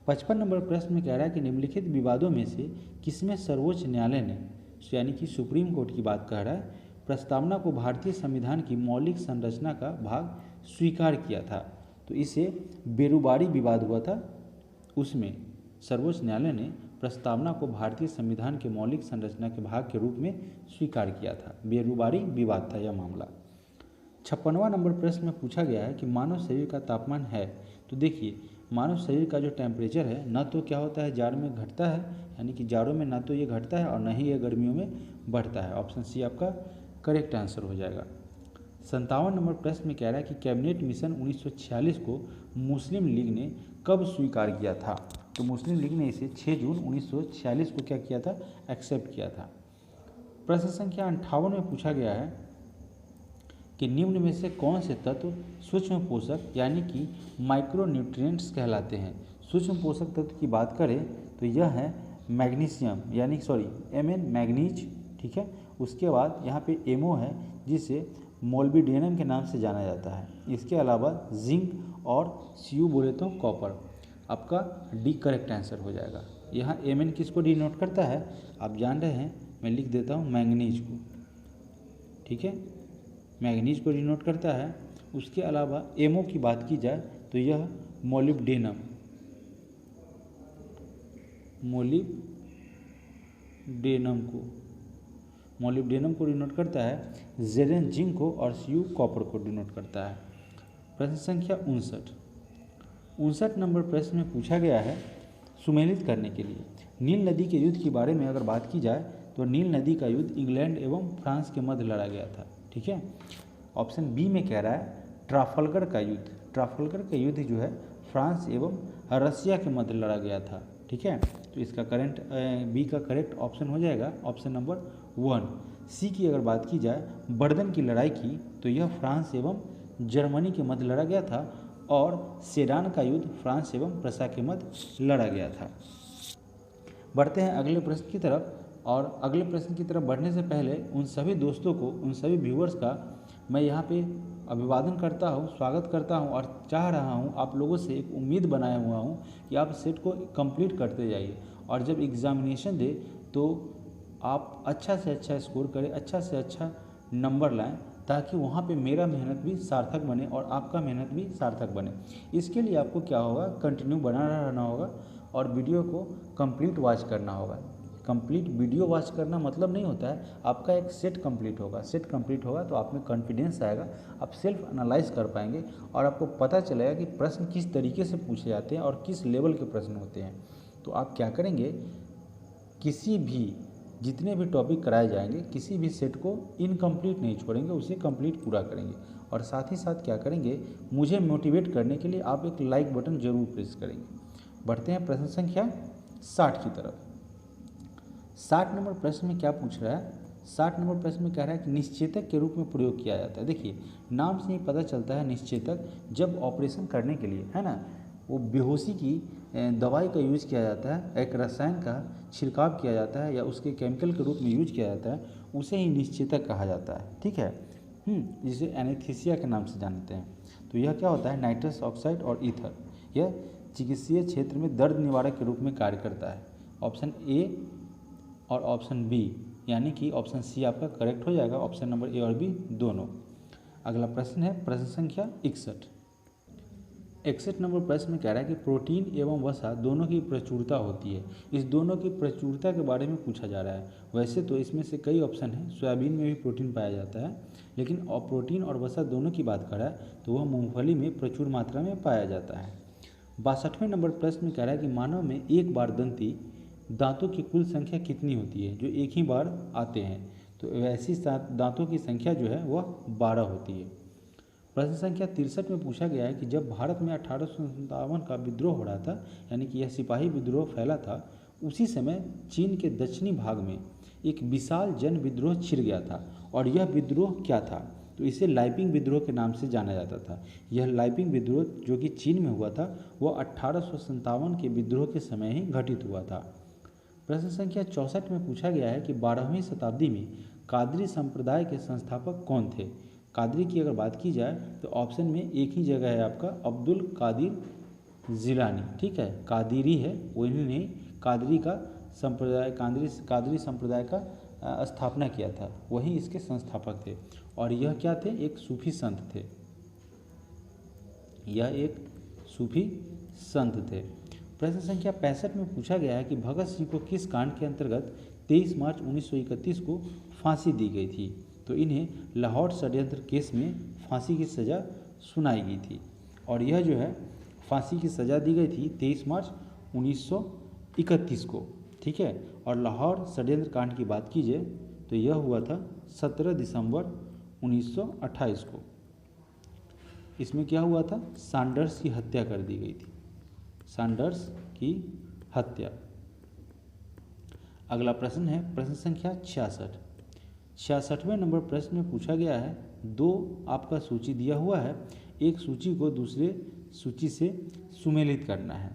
55 नंबर प्रश्न में कह रहा है कि निम्नलिखित विवादों में से किसमें सर्वोच्च न्यायालय ने, यानी कि सुप्रीम कोर्ट की बात कह रहा है, प्रस्तावना को भारतीय संविधान की मौलिक संरचना का भाग स्वीकार किया था? तो इसे बेरुबारी विवाद हुआ था, उसमें सर्वोच्च न्यायालय ने प्रस्तावना को भारतीय संविधान के मौलिक संरचना के भाग के रूप में स्वीकार किया था। बेरुबारी विवाद था यह मामला। 56वां नंबर प्रश्न में पूछा गया है कि मानव शरीर का तापमान है। तो देखिए, मानव शरीर का जो टेम्परेचर है न तो क्या होता है जाड़ में घटता है, यानी कि जाड़ों में ना तो ये घटता है और न ही ये गर्मियों में बढ़ता है। ऑप्शन सी आपका करेक्ट आंसर हो जाएगा। 57 नंबर प्रश्न में कह रहा है कि कैबिनेट मिशन 1946 को मुस्लिम लीग ने कब स्वीकार किया था? तो मुस्लिम लीग ने इसे 6 जून 1946 को क्या किया था? एक्सेप्ट किया था। प्रश्न संख्या 58 में पूछा गया है कि निम्न में से कौन से तत्व सूक्ष्म पोषक यानी कि माइक्रोन्यूट्रिएंट्स कहलाते हैं? सूक्ष्म पोषक तत्व की बात करें तो यह है मैग्नीशियम, यानी Mn मैग्नीज, ठीक है। उसके बाद यहाँ पे एमओ है जिसे मोल्बिडेनम के नाम से जाना जाता है। इसके अलावा जिंक और Cu बोले तो कॉपर। आपका डी करेक्ट आंसर हो जाएगा। यहाँ Mn किसको डिनोट करता है आप जान रहे हैं, मैं लिख देता हूँ मैंगनीज को, ठीक है, मैंगनीज को डिनोट करता है। उसके अलावा एमओ की बात की जाए तो यह मोलिब्डेनम को डिनोट करता है। जेरन जिंक को और Cu कॉपर को डिनोट करता है। प्रश्न संख्या 59 नंबर प्रश्न में पूछा गया है सुमेलित करने के लिए नील नदी के युद्ध के बारे में अगर बात की जाए तो नील नदी का युद्ध इंग्लैंड एवं फ्रांस के मध्य लड़ा गया था, ठीक है। ऑप्शन बी में कह रहा है ट्राफलगर का युद्ध। ट्राफलगर का युद्ध जो है फ्रांस एवं रसिया के मध्य लड़ा गया था, ठीक है। तो इसका बी का करेक्ट ऑप्शन हो जाएगा ऑप्शन नंबर 1। सी की अगर बात की जाए वर्दन की लड़ाई की तो यह फ्रांस एवं जर्मनी के मध्य लड़ा गया था और सेडान का युद्ध फ्रांस एवं प्रसा के मध्य लड़ा गया था। बढ़ते हैं अगले प्रश्न की तरफ, और अगले प्रश्न की तरफ बढ़ने से पहले उन सभी दोस्तों को, उन सभी व्यूअर्स का मैं यहाँ पे अभिवादन करता हूँ, स्वागत करता हूँ और चाह रहा हूँ आप लोगों से एक उम्मीद बनाया हुआ हूँ कि आप सेट को कंप्लीट करते जाइए और जब एग्ज़ामिनेशन दे तो आप अच्छा से अच्छा स्कोर करें, अच्छा से अच्छा नंबर लाएं, ताकि वहाँ पे मेरा मेहनत भी सार्थक बने और आपका मेहनत भी सार्थक बने। इसके लिए आपको क्या होगा, कंटिन्यू बना रहना होगा और वीडियो को कंप्लीट वॉच करना होगा। कंप्लीट वीडियो वॉच करना मतलब नहीं होता है आपका एक सेट कंप्लीट होगा। सेट कंप्लीट होगा तो आप में कॉन्फिडेंस आएगा, आप सेल्फ एनालाइज कर पाएंगे और आपको पता चलेगा कि प्रश्न किस तरीके से पूछे जाते हैं और किस लेवल के प्रश्न होते हैं। तो आप क्या करेंगे, किसी भी जितने भी टॉपिक कराए जाएंगे किसी भी सेट को इनकम्प्लीट नहीं छोड़ेंगे, उसे कंप्लीट पूरा करेंगे। और साथ ही साथ क्या करेंगे, मुझे मोटिवेट करने के लिए आप एक लाइक बटन जरूर प्रेस करेंगे। बढ़ते हैं प्रश्न संख्या 60 की तरफ। 60 नंबर प्रश्न में क्या पूछ रहा है, 60 नंबर प्रश्न में कह रहा है कि निश्चेतक के रूप में प्रयोग किया जाता है। देखिए नाम से ही पता चलता है निश्चेतक जब ऑपरेशन करने के लिए, है ना, वो बेहोशी की दवाई का यूज किया जाता है, एक रसायन का छिड़काव किया जाता है या उसके केमिकल के रूप में यूज किया जाता है, उसे ही निश्चेतक कहा जाता है, ठीक है। जिसे एनेस्थीसिया के नाम से जानते हैं। तो यह क्या होता है, नाइट्रस ऑक्साइड और ईथर, यह चिकित्सीय क्षेत्र में दर्द निवारक के रूप में कार्य करता है। ऑप्शन ए और ऑप्शन बी, यानी कि ऑप्शन सी आपका करेक्ट हो जाएगा, ऑप्शन नंबर ए और बी दोनों। अगला प्रश्न है प्रश्न संख्या 61। 61 नंबर प्रश्न में कह रहा है कि प्रोटीन एवं वसा दोनों की प्रचुरता होती है। इस दोनों की प्रचुरता के बारे में पूछा जा रहा है। वैसे तो इसमें से कई ऑप्शन हैं, सोयाबीन में भी प्रोटीन पाया जाता है, लेकिन प्रोटीन और वसा दोनों की बात कर रहा है तो वह मूंगफली में प्रचुर मात्रा में पाया जाता है। 62वें नंबर प्रश्न में कह रहा है कि मानव में एक बार दंती दांतों की कुल संख्या कितनी होती है, जो एक ही बार आते हैं। तो ऐसी दांतों की संख्या जो है वह 12 होती है। प्रश्न संख्या 63 में पूछा गया है कि जब भारत में 1857 का विद्रोह हो रहा था, यानी कि यह सिपाही विद्रोह फैला था, उसी समय चीन के दक्षिणी भाग में एक विशाल जन विद्रोह छिड़ गया था। और यह विद्रोह क्या था, तो इसे लाइपिंग विद्रोह के नाम से जाना जाता था। यह लाइपिंग विद्रोह जो कि चीन में हुआ था वह 1857 के विद्रोह के समय ही घटित हुआ था। प्रश्न संख्या 64 में पूछा गया है कि 12वीं शताब्दी में कादरी संप्रदाय के संस्थापक कौन थे। कादरी की अगर बात की जाए तो ऑप्शन में एक ही जगह है आपका, अब्दुल कादिर जिलानी। ठीक है, कादिरी है, उन्होंने कादरी का संप्रदाय कादरी संप्रदाय का स्थापना किया था, वही इसके संस्थापक थे। और यह क्या थे, एक सूफी संत थे। यह एक सूफी संत थे। प्रश्न संख्या 65 में पूछा गया है कि भगत सिंह को किस कांड के अंतर्गत 23 मार्च 1931 को फांसी दी गई थी। तो इन्हें लाहौर षड्यंत्र केस में फांसी की सज़ा सुनाई गई थी। और यह जो है फांसी की सज़ा दी गई थी 23 मार्च 1931 को। ठीक है, और लाहौर षड्यंत्र कांड की बात कीजिए तो यह हुआ था 17 दिसंबर 1928 को। इसमें क्या हुआ था, सैंडर्स की हत्या कर दी गई थी, सैंडर्स की हत्या। अगला प्रश्न है प्रश्न संख्या 66। 66वें नंबर प्रश्न में पूछा गया है, दो आपका सूची दिया हुआ है, एक सूची को दूसरे सूची से सुमेलित करना है।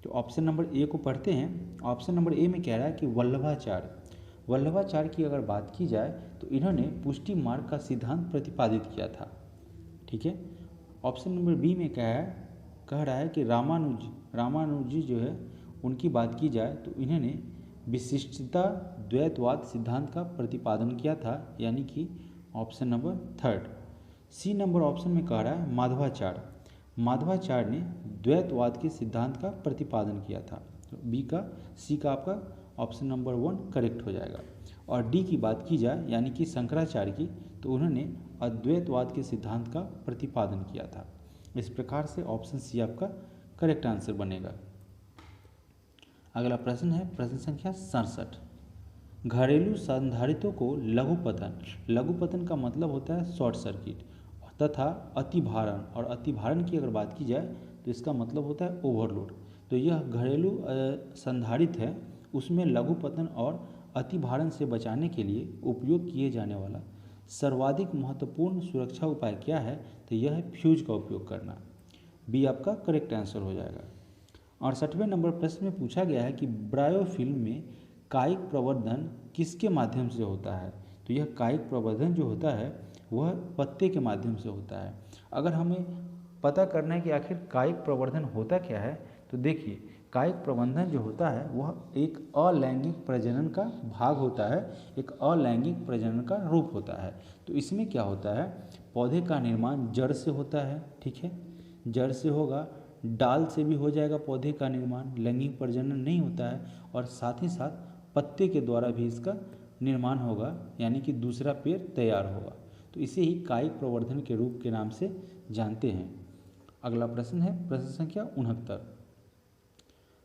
तो ऑप्शन नंबर ए को पढ़ते हैं। ऑप्शन नंबर ए में कह रहा है कि वल्लभाचार्य। वल्लभाचार्य की अगर बात की जाए तो इन्होंने पुष्टि मार्ग का सिद्धांत प्रतिपादित किया था। ठीक है, ऑप्शन नंबर बी में कह रहा है कि रामानुजी जो है उनकी बात की जाए तो इन्होंने विशिष्टता द्वैतवाद सिद्धांत का प्रतिपादन किया था, यानी कि option number third. C number option में कह रहा है माधवाचार्य ने द्वैतवाद के सिद्धांत का प्रतिपादन किया था। तो सी का आपका ऑप्शन नंबर 1 करेक्ट हो जाएगा। और डी की बात की जाए यानी कि शंकराचार्य की, तो उन्होंने अद्वैतवाद के सिद्धांत का प्रतिपादन किया था। इस प्रकार से ऑप्शन सी आपका करेक्ट आंसर बनेगा। अगला प्रश्न है प्रश्न संख्या 67। घरेलू संधारित्रों को लघुपतन का मतलब होता है शॉर्ट सर्किट तथा अतिभारण, और अतिभारण की अगर बात की जाए तो इसका मतलब होता है ओवरलोड। तो यह घरेलू संधारित्र है, उसमें लघुपतन और अतिभारण से बचाने के लिए उपयोग किए जाने वाला सर्वाधिक महत्वपूर्ण सुरक्षा उपाय क्या है, तो यह है फ्यूज का उपयोग करना। बी आपका करेक्ट आंसर हो जाएगा। 68वें नंबर प्रश्न में पूछा गया है कि ब्रायोफिल्म में कायिक प्रवर्धन किसके माध्यम से होता है। तो यह कायिक प्रवर्धन जो होता है वह पत्ते के माध्यम से होता है। अगर हमें पता करना है कि आखिर कायिक प्रवर्धन होता क्या है, तो देखिए कायिक प्रवर्धन जो होता है वह एक अलैंगिक प्रजनन का भाग होता है, एक अलैंगिक प्रजनन का रूप होता है। तो इसमें क्या होता है, पौधे का निर्माण जड़ से होता है। ठीक है, जड़ से होगा, डाल से भी हो जाएगा पौधे का निर्माण, लैंगिक प्रजनन नहीं होता है। और साथ ही साथ पत्ते के द्वारा भी इसका निर्माण होगा, यानी कि दूसरा पेड़ तैयार होगा। तो इसे ही कायिक प्रवर्धन के रूप के नाम से जानते हैं। अगला प्रश्न है प्रश्न संख्या 69।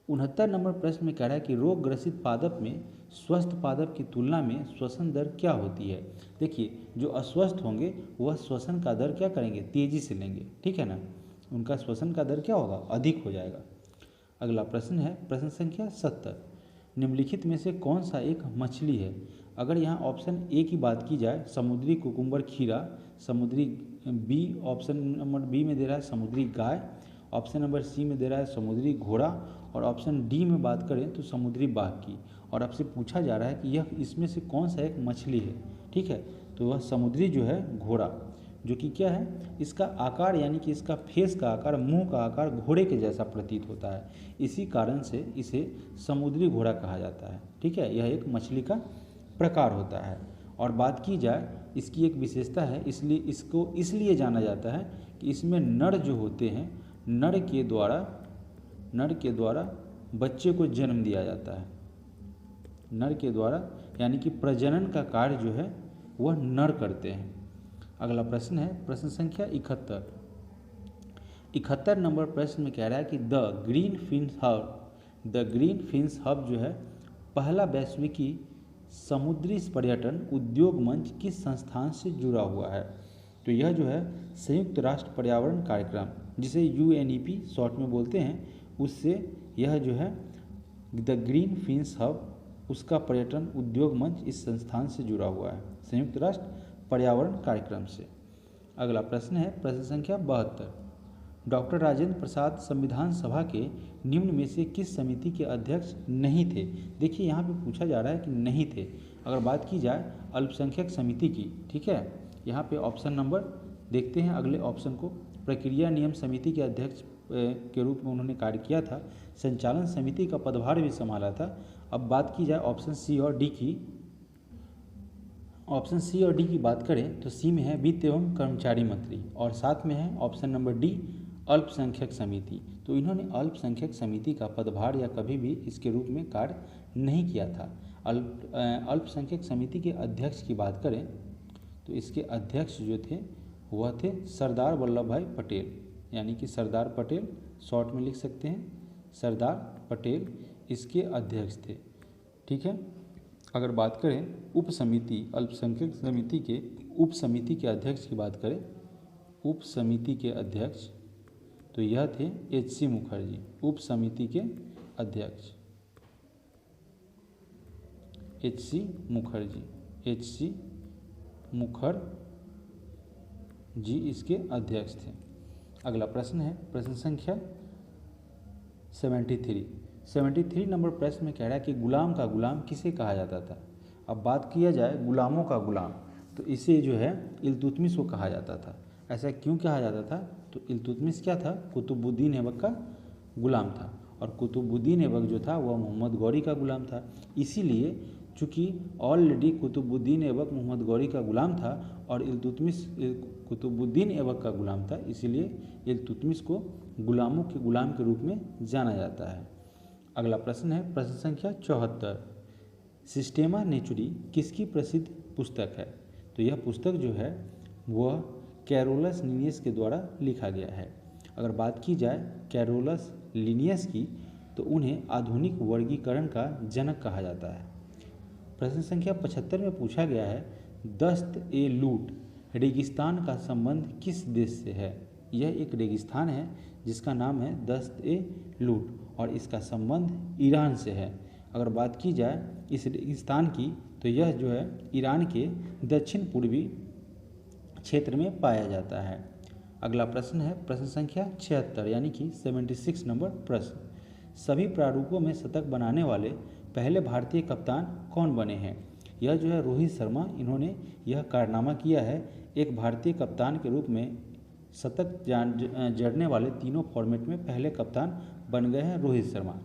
69 नंबर प्रश्न में कह रहा है कि रोग ग्रसित पादप में स्वस्थ पादप की तुलना में श्वसन दर क्या होती है। देखिए जो अस्वस्थ होंगे वह श्वसन का दर क्या करेंगे, तेजी से लेंगे। ठीक है ना, उनका श्वसन का दर क्या होगा, अधिक हो जाएगा। अगला प्रश्न है प्रश्न संख्या 70। निम्नलिखित में से कौन सा एक मछली है। अगर यहाँ ऑप्शन ए की बात की जाए समुद्री कुकुम्बर खीरा, समुद्री बी, ऑप्शन नंबर बी में दे रहा है समुद्री गाय, ऑप्शन नंबर सी में दे रहा है समुद्री घोड़ा, और ऑप्शन डी में बात करें तो समुद्री बाघ की। और आपसे पूछा जा रहा है कि यह इसमें से कौन सा एक मछली है। ठीक है, तो वह समुद्री जो है घोड़ा, जो कि क्या है, इसका आकार यानी कि इसका फेस का आकार, मुंह का आकार घोड़े के जैसा प्रतीत होता है, इसी कारण से इसे समुद्री घोड़ा कहा जाता है। ठीक है, यह एक मछली का प्रकार होता है। और बात की जाए इसकी एक विशेषता है, इसलिए इसको इसलिए जाना जाता है कि इसमें नर जो होते हैं, नर के द्वारा बच्चे को जन्म दिया जाता है। नर के द्वारा यानी कि प्रजनन का कार्य जो है वह नर करते हैं। अगला प्रश्न है प्रश्न संख्या 71 नंबर प्रश्न में कह रहा है कि द ग्रीन फिन्स हब जो है पहला वैश्विकी समुद्री पर्यटन उद्योग मंच किस संस्थान से जुड़ा हुआ है। तो यह जो है संयुक्त राष्ट्र पर्यावरण कार्यक्रम, जिसे UNEP शॉर्ट में बोलते हैं, उससे यह जो है द ग्रीन फिन्स हब उसका पर्यटन उद्योग मंच इस संस्थान से जुड़ा हुआ है, संयुक्त राष्ट्र पर्यावरण कार्यक्रम से। अगला प्रश्न है प्रश्न संख्या 72 डॉक्टर राजेंद्र प्रसाद संविधान सभा के निम्न में से किस समिति के अध्यक्ष नहीं थे। देखिए यहाँ पे पूछा जा रहा है कि नहीं थे। अगर बात की जाए अल्पसंख्यक समिति की, ठीक है, यहाँ पे ऑप्शन नंबर देखते हैं अगले ऑप्शन को। प्रक्रिया नियम समिति के अध्यक्ष के रूप में उन्होंने कार्य किया था, संचालन समिति का पदभार भी संभाला था। अब बात की जाए ऑप्शन सी और डी की बात करें तो सी में है वित्त एवं कर्मचारी मंत्री और साथ में है ऑप्शन नंबर डी अल्पसंख्यक समिति। तो इन्होंने अल्पसंख्यक समिति का पदभार या कभी भी इसके रूप में कार्य नहीं किया था। अल्पसंख्यक समिति के अध्यक्ष की बात करें तो इसके अध्यक्ष जो थे वह थे सरदार वल्लभ भाई पटेल, यानी कि सरदार पटेल शॉर्ट में लिख सकते हैं, सरदार पटेल इसके अध्यक्ष थे। ठीक है। अगर बात करें उप समिति अल्पसंख्यक समिति के उप समिति के अध्यक्ष की बात करें, उप समिति के अध्यक्ष तो यह थे HC मुखर्जी, उप समिति के अध्यक्ष HC मुखर्जी इसके अध्यक्ष थे। अगला प्रश्न है प्रश्न संख्या 73 नंबर प्रश्न में कह रहा है कि गुलाम का गुलाम किसे कहा जाता था। अब बात किया जाए गुलामों का गुलाम तो इसे जो है इल्तुतमिश को कहा जाता था। ऐसा क्यों कहा जाता था? तो इल्तुतमिश क्या था? कुतुबुद्दीन ऐबक का गुलाम था और कुतुबुद्दीन ऐबक जो था वह मोहम्मद गौरी का गुलाम था। इसीलिए चूँकि ऑलरेडी कुतुबुद्दीन ऐबक मोहम्मद गौरी का गुलाम था और इल्तुतमिश कुतुबुद्दीन ऐबक का गुलाम था, इसीलिए इल्तुतमिश को गुलामों के गुलाम के रूप में जाना जाता है। अगला प्रश्न है प्रश्न संख्या 74 सिस्टेमा नेचुरी किसकी प्रसिद्ध पुस्तक है। तो यह पुस्तक जो है वह कैरोलस लिनियस के द्वारा लिखा गया है। अगर बात की जाए कैरोलस लिनियस की तो उन्हें आधुनिक वर्गीकरण का जनक कहा जाता है। प्रश्न संख्या 75 में पूछा गया है दस्त-ए-लूट रेगिस्तान का संबंध किस देश से है। यह एक रेगिस्तान है जिसका नाम है दस्त-ए-लूट और इसका संबंध ईरान से है। अगर बात की जाए इस रेगिस्तान की तो यह जो है ईरान के दक्षिण पूर्वी क्षेत्र में पाया जाता है। अगला प्रश्न है प्रश्न संख्या 76 यानी कि 76 नंबर प्रश्न सभी प्रारूपों में शतक बनाने वाले पहले भारतीय कप्तान कौन बने हैं। यह जो है रोहित शर्मा, इन्होंने यह कारनामा किया है। एक भारतीय कप्तान के रूप में शतक जड़ने वाले तीनों फॉर्मेट में पहले कप्तान बन गए हैं रोहित शर्मा।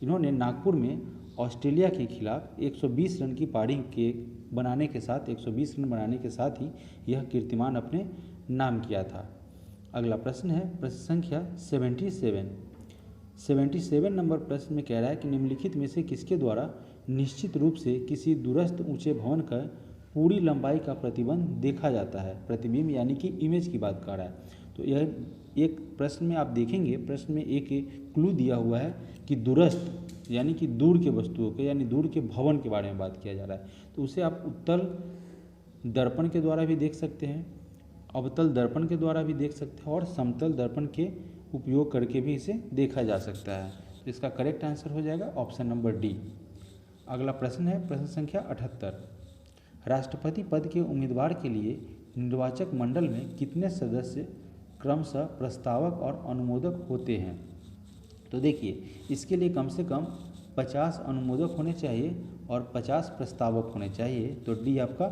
इन्होंने नागपुर में ऑस्ट्रेलिया के खिलाफ 120 रन की पारी के बनाने के साथ 120 रन बनाने के साथ ही यह कीर्तिमान अपने नाम किया था। अगला प्रश्न है प्रश्न संख्या 77 नंबर प्रश्न में कह रहा है कि निम्नलिखित में से किसके द्वारा निश्चित रूप से किसी दूरस्थ ऊंचे भवन का पूरी लंबाई का प्रतिबिंब देखा जाता है। प्रतिबिंब यानी कि इमेज की बात कर रहा है। तो यह एक प्रश्न में आप देखेंगे, प्रश्न में एक क्लू दिया हुआ है कि दूरस्थ यानी कि दूर के वस्तुओं के यानी दूर के भवन के बारे में बात किया जा रहा है। तो उसे आप उत्तल दर्पण के द्वारा भी देख सकते हैं, अवतल दर्पण के द्वारा भी देख सकते हैं और समतल दर्पण के उपयोग करके भी इसे देखा जा सकता है। तो इसका करेक्ट आंसर हो जाएगा ऑप्शन नंबर डी। अगला प्रश्न है प्रश्न संख्या 78 राष्ट्रपति पद के उम्मीदवार के लिए निर्वाचक मंडल में कितने सदस्य क्रमशः प्रस्तावक और अनुमोदक होते हैं। तो देखिए इसके लिए कम से कम 50 अनुमोदक होने चाहिए और 50 प्रस्तावक होने चाहिए। तो डी आपका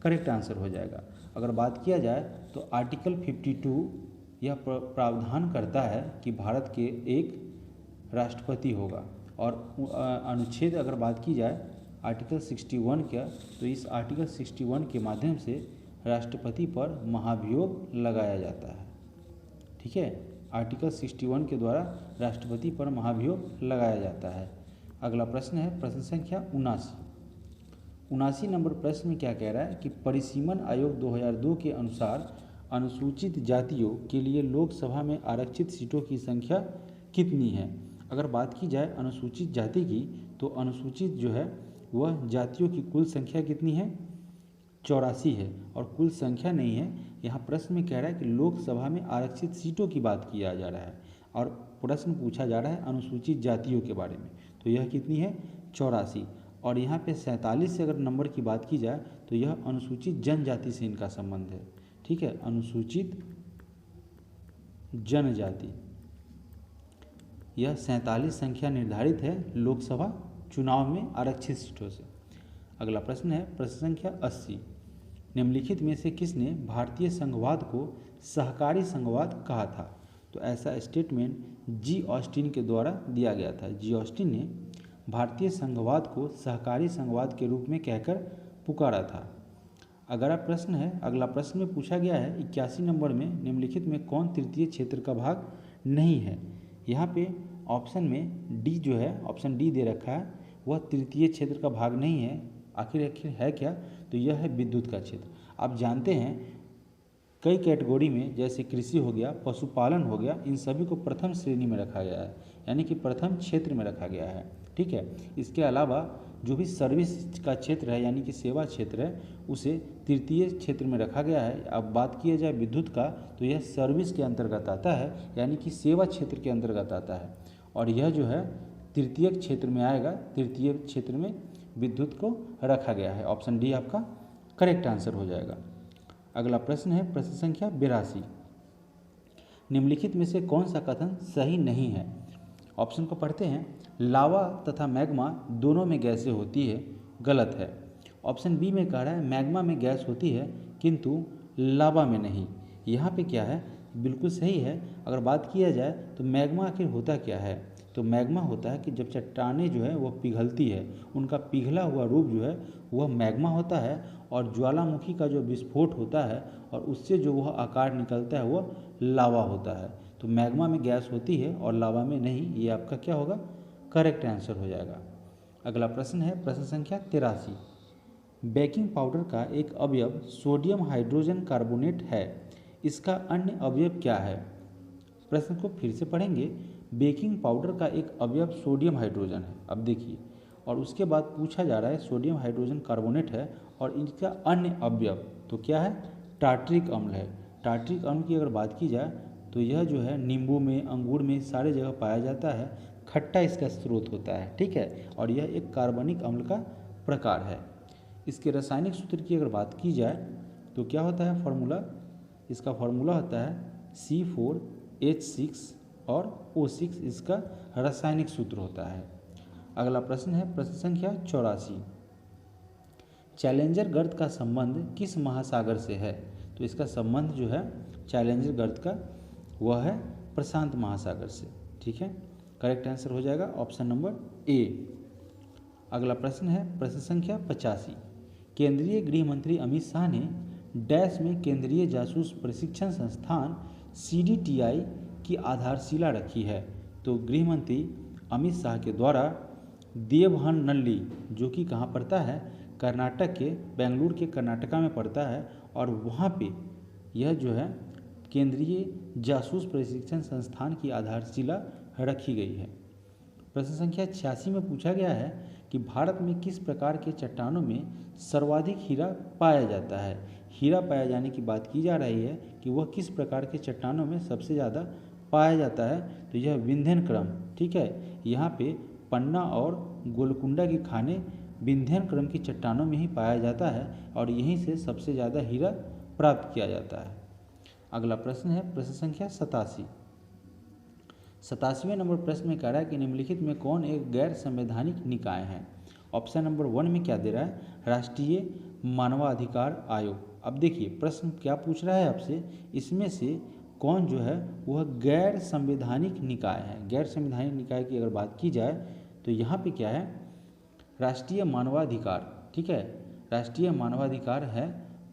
करेक्ट आंसर हो जाएगा। अगर बात किया जाए तो आर्टिकल 52 यह प्रावधान करता है कि भारत के एक राष्ट्रपति होगा और अनुच्छेद अगर बात की जाए आर्टिकल 61 का तो इस आर्टिकल 61 के माध्यम से राष्ट्रपति पर महाभियोग लगाया जाता है। ठीक है, आर्टिकल 61 के द्वारा राष्ट्रपति पर महाभियोग लगाया जाता है। अगला प्रश्न है प्रश्न संख्या 79 नंबर प्रश्न में क्या कह रहा है कि परिसीमन आयोग 2002 के अनुसार अनुसूचित जातियों के लिए लोकसभा में आरक्षित सीटों की संख्या कितनी है। अगर बात की जाए अनुसूचित जाति की तो अनुसूचित जो है वह जातियों की कुल संख्या कितनी है, 84 है, और कुल संख्या नहीं है। यहाँ प्रश्न में कह रहा है कि लोकसभा में आरक्षित सीटों की बात किया जा रहा है और प्रश्न पूछा जा रहा है अनुसूचित जातियों के बारे में, तो यह कितनी है, 84। और यहाँ पे 47 से अगर नंबर की बात की जाए तो यह अनुसूचित जनजाति से इनका संबंध है। ठीक है, अनुसूचित जनजाति, यह 47 संख्या निर्धारित है लोकसभा चुनाव में आरक्षित सीटों से। अगला प्रश्न है प्रश्न संख्या 80, निम्नलिखित में से किसने भारतीय संघवाद को सहकारी संघवाद कहा था। तो ऐसा स्टेटमेंट जी ऑस्टिन के द्वारा दिया गया था। जी ऑस्टिन ने भारतीय संघवाद को सहकारी संघवाद के रूप में कहकर पुकारा था। अगला प्रश्न है, अगला प्रश्न में पूछा गया है 81 नंबर में निम्नलिखित में कौन तृतीय क्षेत्र का भाग नहीं है। यहाँ पे ऑप्शन में डी जो है, ऑप्शन डी दे रखा है, वह तृतीय क्षेत्र का भाग नहीं है। आखिर है क्या, तो यह है विद्युत का क्षेत्र। आप जानते हैं कई कैटेगरी में जैसे कृषि हो गया, पशुपालन हो गया, इन सभी को प्रथम श्रेणी में रखा गया है, यानी कि प्रथम क्षेत्र में रखा गया है। ठीक है, इसके अलावा जो भी सर्विस का क्षेत्र है यानी कि सेवा क्षेत्र है उसे तृतीय क्षेत्र में रखा गया है। अब बात किया जाए विद्युत का तो यह सर्विस के अंतर्गत आता है, यानी कि सेवा क्षेत्र के अंतर्गत आता है, और यह जो है तृतीय क्षेत्र में आएगा। तृतीय क्षेत्र में विद्युत को रखा गया है। ऑप्शन डी आपका करेक्ट आंसर हो जाएगा। अगला प्रश्न है प्रश्न संख्या 82, निम्नलिखित में से कौन सा कथन सही नहीं है। ऑप्शन को पढ़ते हैं, लावा तथा मैग्मा दोनों में गैसें होती है, गलत है। ऑप्शन बी में कह रहा है मैग्मा में गैस होती है किंतु लावा में नहीं। यहाँ पे क्या है, बिल्कुल सही है। अगर बात किया जाए तो मैग्मा आखिर होता क्या है, तो मैग्मा होता है कि जब चट्टानें जो है वह पिघलती है, उनका पिघला हुआ रूप जो है वह मैग्मा होता है, और ज्वालामुखी का जो विस्फोट होता है और उससे जो वह आकार निकलता है वह लावा होता है। तो मैग्मा में गैस होती है और लावा में नहीं, ये आपका क्या होगा, करेक्ट आंसर हो जाएगा। अगला प्रश्न है प्रश्न संख्या 83, बेकिंग पाउडर का एक अवयव सोडियम हाइड्रोजन कार्बोनेट है, इसका अन्य अवयव क्या है। प्रश्न को फिर से पढ़ेंगे, बेकिंग पाउडर का एक अवयव सोडियम हाइड्रोजन है। अब देखिए, और उसके बाद पूछा जा रहा है सोडियम हाइड्रोजन कार्बोनेट है और इनका अन्य अवयव तो क्या है, टार्ट्रिक अम्ल है। टार्ट्रिक अम्ल की अगर बात की जाए तो यह जो है नींबू में, अंगूर में सारे जगह पाया जाता है, खट्टा इसका स्रोत होता है। ठीक है, और यह एक कार्बनिक अम्ल का प्रकार है। इसके रासायनिक सूत्र की अगर बात की जाए तो क्या होता है फॉर्मूला, इसका फॉर्मूला होता है C4H6 और O6, इसका रासायनिक सूत्र होता है। अगला प्रश्न है प्रश्न संख्या 84, चैलेंजर गर्त का संबंध किस महासागर से है। तो इसका संबंध जो है चैलेंजर गर्त का वह है प्रशांत महासागर से। ठीक है, करेक्ट आंसर हो जाएगा ऑप्शन नंबर ए। अगला प्रश्न है प्रश्न संख्या 85, केंद्रीय गृह मंत्री अमित शाह ने डैश में केंद्रीय जासूस प्रशिक्षण संस्थान CDTI की आधारशिला रखी है। तो गृह मंत्री अमित शाह के द्वारा देवहननल्ली, जो कि कहाँ पड़ता है, कर्नाटक के बेंगलुरु के कर्नाटका में पड़ता है, और वहाँ पे यह जो है केंद्रीय जासूस प्रशिक्षण संस्थान की आधारशिला रखी गई है। प्रश्न संख्या 86 में पूछा गया है कि भारत में किस प्रकार के चट्टानों में सर्वाधिक हीरा पाया जाता है। हीरा पाए जाने की बात की जा रही है कि वह किस प्रकार के चट्टानों में सबसे ज़्यादा पाया जाता है, तो यह विंध्यन क्रम। ठीक है, यहाँ पे पन्ना और गोलकुंडा की खाने विंध्यन क्रम की चट्टानों में ही पाया जाता है और यहीं से सबसे ज़्यादा हीरा प्राप्त किया जाता है। अगला प्रश्न है प्रश्न संख्या 87, 87वें नंबर प्रश्न में कह रहा है कि निम्नलिखित में कौन एक गैर संवैधानिक निकाय है। ऑप्शन नंबर 1 में क्या दे रहा है, राष्ट्रीय मानवाधिकार आयोग। अब देखिए प्रश्न क्या पूछ रहा है आपसे, इसमें से कौन जो है वह गैर संवैधानिक निकाय है। गैर संवैधानिक निकाय की अगर बात की जाए तो यहाँ पे क्या है, राष्ट्रीय मानवाधिकार। ठीक है, राष्ट्रीय मानवाधिकार है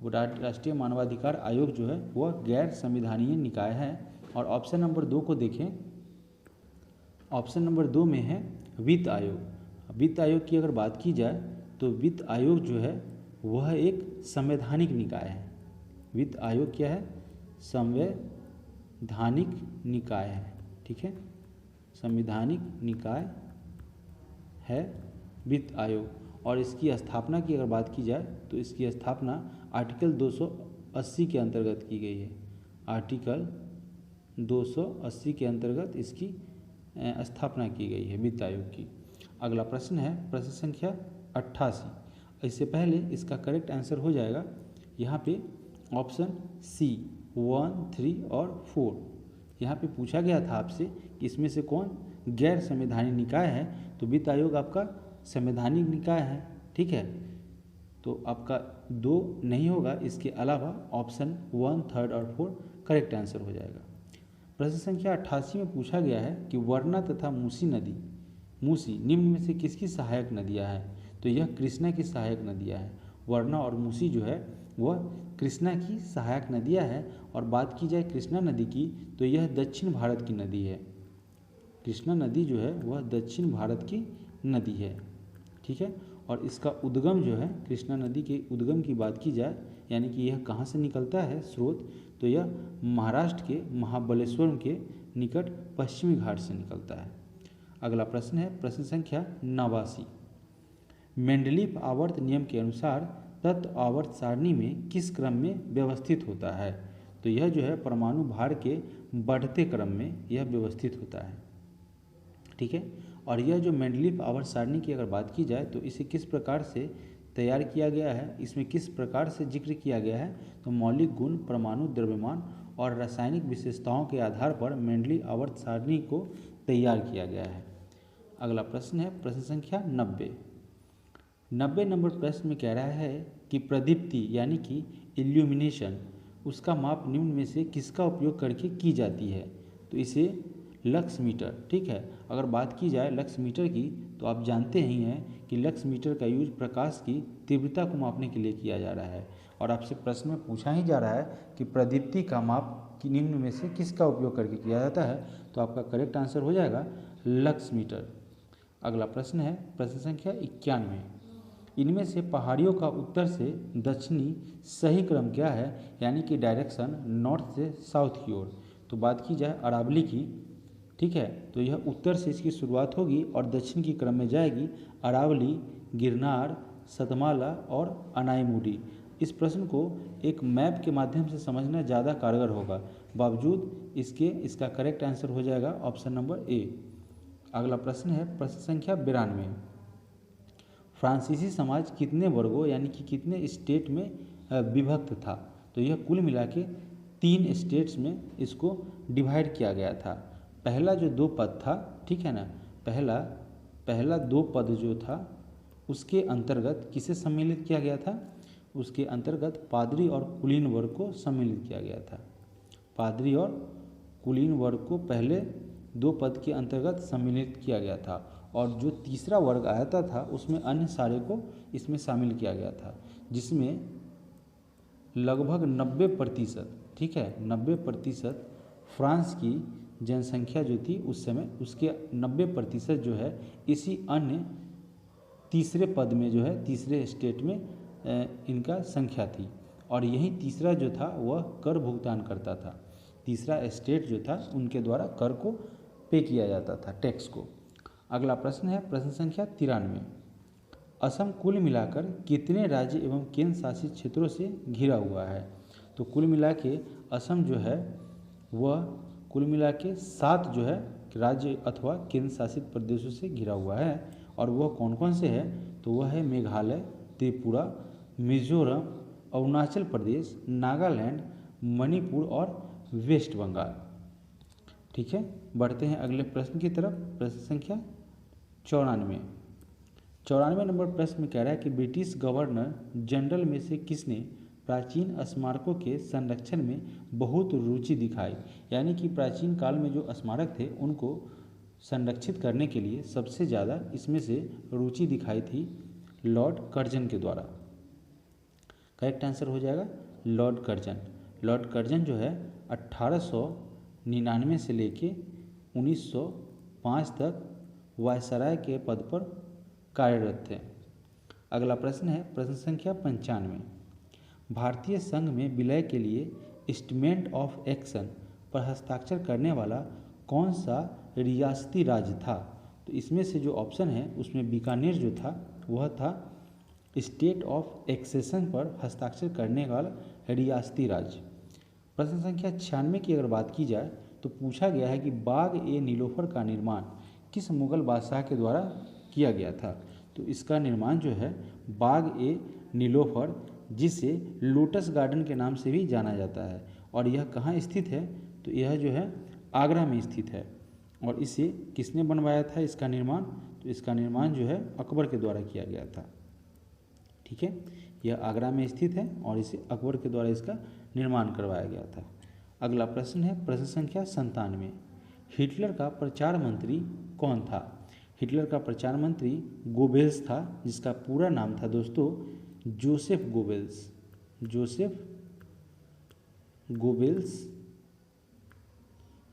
राष्ट्रीय मानवाधिकार आयोग जो है वह गैर संविधानीय निकाय है। और ऑप्शन नंबर 2 को देखें, ऑप्शन नंबर 2 में है वित्त आयोग। वित्त आयोग की अगर बात की जाए तो वित्त आयोग जो है वह एक संवैधानिक निकाय है। वित्त आयोग क्या है? संवैधानिक निकाय है, ठीक है, संवैधानिक निकाय है वित्त आयोग। और इसकी स्थापना की अगर बात की जाए तो इसकी स्थापना आर्टिकल 280 के अंतर्गत की गई है। आर्टिकल 280 के अंतर्गत इसकी स्थापना की गई है वित्त आयोग की। अगला प्रश्न है प्रश्न संख्या 88। इससे पहले इसका करेक्ट आंसर हो जाएगा यहाँ पे ऑप्शन सी 1, 3 और 4। यहाँ पे पूछा गया था आपसे कि इसमें से कौन गैर संवैधानिक निकाय है, तो वित्त आयोग आपका संवैधानिक निकाय है, ठीक है। तो आपका 2 नहीं होगा, इसके अलावा ऑप्शन 1, 3 और 4 करेक्ट आंसर हो जाएगा। प्रश्न संख्या 88 में पूछा गया है कि वरना तथा मूसी नदी, मूसी निम्न में से किसकी सहायक नदियाँ हैं? तो यह कृष्णा की सहायक नदियाँ हैं। वरना और मूसी जो है वह कृष्णा की सहायक नदियाँ हैं। और बात की जाए कृष्णा नदी की तो यह दक्षिण भारत की नदी है। कृष्णा नदी जो है वह दक्षिण भारत की नदी है, ठीक है। और इसका उद्गम जो है, कृष्णा नदी के उद्गम की बात की जाए, यानी कि यह कहाँ से निकलता है स्रोत, तो यह महाराष्ट्र के महाबलेश्वर के निकट पश्चिमी घाट से निकलता है। अगला प्रश्न है प्रश्न संख्या 89। मेंडलीफ आवर्त नियम के अनुसार तत्व आवर्त सारणी में किस क्रम में व्यवस्थित होता है? तो यह जो है परमाणु भार के बढ़ते क्रम में यह व्यवस्थित होता है, ठीक है। और यह जो मेंडलीफ आवर्त सारणी की अगर बात की जाए तो इसे किस प्रकार से तैयार किया गया है, इसमें किस प्रकार से जिक्र किया गया है, तो मौलिक गुण, परमाणु द्रव्यमान और रासायनिक विशेषताओं के आधार पर मेंडलीफ आवर्त सारणी को तैयार किया गया है। अगला प्रश्न है प्रश्न संख्या 90। 90 नंबर प्रश्न में कह रहा है कि प्रदीप्ति यानी कि इल्यूमिनेशन, उसका माप निम्न में से किसका उपयोग करके की जाती है? तो इसे लक्स मीटर, ठीक है। अगर बात की जाए लक्स मीटर की तो आप जानते ही हैं कि लक्स मीटर का यूज प्रकाश की तीव्रता को मापने के लिए किया जा रहा है। और आपसे प्रश्न में पूछा ही जा रहा है कि प्रदीप्ति का माप कि निम्न में से किसका उपयोग करके किया जाता है, तो आपका करेक्ट आंसर हो जाएगा लक्स मीटर। अगला प्रश्न है प्रश्न संख्या 91। इनमें से पहाड़ियों का उत्तर से दक्षिणी सही क्रम क्या है, यानी कि डायरेक्शन नॉर्थ से साउथ की ओर। तो बात की जाए अरावली की, ठीक है, तो यह उत्तर से इसकी शुरुआत होगी और दक्षिण की क्रम में जाएगी अरावली, गिरनार, सतमाला और अनाईमुडी। इस प्रश्न को एक मैप के माध्यम से समझना ज़्यादा कारगर होगा, बावजूद इसके इसका करेक्ट आंसर हो जाएगा ऑप्शन नंबर ए। अगला प्रश्न है प्रश्न संख्या 92। फ्रांसीसी समाज कितने वर्गों यानी कि कितने स्टेट में विभक्त था? तो यह कुल मिला के 3 स्टेट्स में इसको डिवाइड किया गया था। पहला जो 2 पद था, ठीक है ना, पहला 2 पद जो था उसके अंतर्गत किसे सम्मिलित किया गया था? उसके अंतर्गत पादरी और कुलीन वर्ग को सम्मिलित किया गया था। पादरी और कुलीन वर्ग को पहले 2 पद के अंतर्गत सम्मिलित किया गया था। और जो तीसरा वर्ग आता था उसमें अन्य सारे को इसमें शामिल किया गया था, जिसमें लगभग 90%, ठीक है, 90% फ्रांस की जनसंख्या जो थी उस समय, उसके 90% जो है इसी अन्य तीसरे पद में जो है तीसरे स्टेट में इनका संख्या थी। और यही तीसरा जो था वह कर भुगतान करता था। तीसरा स्टेट जो था उनके द्वारा कर को पे किया जाता था, टैक्स को। अगला प्रश्न है प्रश्न संख्या 93। असम कुल मिलाकर कितने राज्य एवं केंद्र शासित क्षेत्रों से घिरा हुआ है? तो कुल मिला के असम जो है वह कुल मिला के 7 जो है राज्य अथवा केंद्र शासित प्रदेशों से घिरा हुआ है। और वह कौन कौन से है? तो वह है मेघालय, त्रिपुरा, मिजोरम, अरुणाचल प्रदेश, नागालैंड, मणिपुर और वेस्ट बंगाल, ठीक है। बढ़ते हैं अगले प्रश्न की तरफ। प्रश्न संख्या 94 नंबर प्रश्न में कह रहा है कि ब्रिटिश गवर्नर जनरल में से किसने प्राचीन स्मारकों के संरक्षण में बहुत रुचि दिखाई? यानी कि प्राचीन काल में जो स्मारक थे उनको संरक्षित करने के लिए सबसे ज़्यादा इसमें से रुचि दिखाई थी लॉर्ड कर्जन के द्वारा। करेक्ट आंसर हो जाएगा लॉर्ड कर्जन। लॉर्ड कर्जन जो है 1899 से लेके 1905 तक वायसराय के पद पर कार्यरत थे। अगला प्रश्न है प्रश्न संख्या 95। भारतीय संघ में विलय के लिए इंस्ट्रूमेंट ऑफ एक्शन पर हस्ताक्षर करने वाला कौन सा रियासती राज्य था? तो इसमें से जो ऑप्शन है उसमें बीकानेर जो था वह था स्टेट ऑफ एक्सेशन पर हस्ताक्षर करने वाला रियासती राज्य। प्रश्न संख्या 96 की अगर बात की जाए तो पूछा गया है कि बाग ए नीलोफर का निर्माण किस मुगल बादशाह के द्वारा किया गया था? तो इसका निर्माण जो है बाग ए नीलोफर, जिसे लोटस गार्डन के नाम से भी जाना जाता है, और यह कहाँ स्थित है? तो यह जो है आगरा में स्थित है। और इसे किसने बनवाया था इसका निर्माण? तो इसका निर्माण जो है अकबर के द्वारा किया गया था। ठीक है, यह आगरा में स्थित है और इसे अकबर के द्वारा इसका निर्माण करवाया गया था। अगला प्रश्न है प्रश्न संख्या 97। हिटलर का प्रचार मंत्री कौन था? हिटलर का प्रचार मंत्री गोबेल्स था, जिसका पूरा नाम था दोस्तों जोसेफ गोबेल्स। जोसेफ गोबेल्स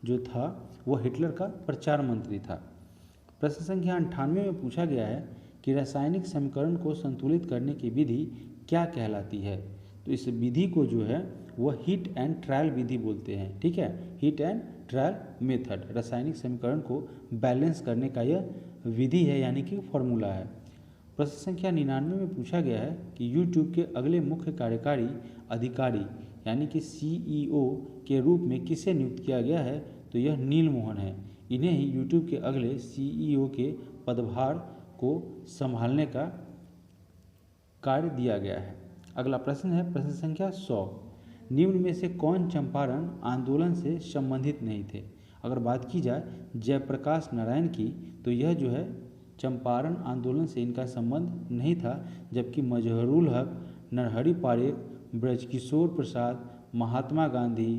जो था वह हिटलर का प्रचार मंत्री था। प्रश्न संख्या 98 में पूछा गया है कि रासायनिक समीकरण को संतुलित करने की विधि क्या कहलाती है? तो इस विधि को जो है वह हीट एंड ट्रायल विधि बोलते हैं। ठीक है, हीट एंड ट्रायल मेथड रासायनिक समीकरण को बैलेंस करने का यह विधि है, यानी कि फॉर्मूला है। प्रश्न संख्या 99 में पूछा गया है कि यूट्यूब के अगले मुख्य कार्यकारी अधिकारी यानी कि CEO के रूप में किसे नियुक्त किया गया है? तो यह नील मोहन है। इन्हें ही यूट्यूब के अगले CEO के पदभार को संभालने का कार्य दिया गया है। अगला प्रश्न है प्रश्न संख्या 100। निम्न में से कौन चंपारण आंदोलन से संबंधित नहीं थे? अगर बात की जाए जयप्रकाश नारायण की, तो यह जो है चंपारण आंदोलन से इनका संबंध नहीं था, जबकि मजहरूल हक, नरहरि पारेख, ब्रजकिशोर प्रसाद, महात्मा गांधी,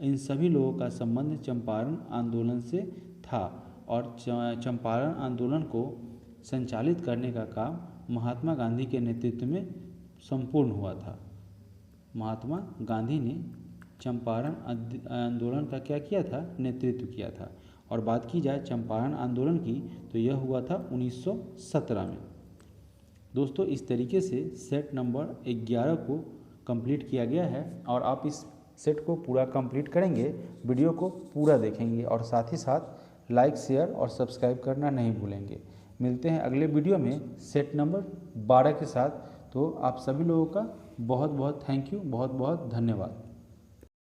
इन सभी लोगों का संबंध चंपारण आंदोलन से था। और चंपारण आंदोलन को संचालित करने का काम महात्मा गांधी के नेतृत्व में संपूर्ण हुआ था। महात्मा गांधी ने चंपारण आंदोलन का क्या किया था? नेतृत्व किया था। और बात की जाए चंपारण आंदोलन की, तो यह हुआ था 1917 में। दोस्तों, इस तरीके से सेट नंबर 11 को कंप्लीट किया गया है, और आप इस सेट को पूरा कंप्लीट करेंगे, वीडियो को पूरा देखेंगे और साथ ही साथ लाइक, शेयर और सब्सक्राइब करना नहीं भूलेंगे। मिलते हैं अगले वीडियो में सेट नंबर 12 के साथ। तो आप सभी लोगों का बहुत बहुत थैंक यू, बहुत बहुत धन्यवाद।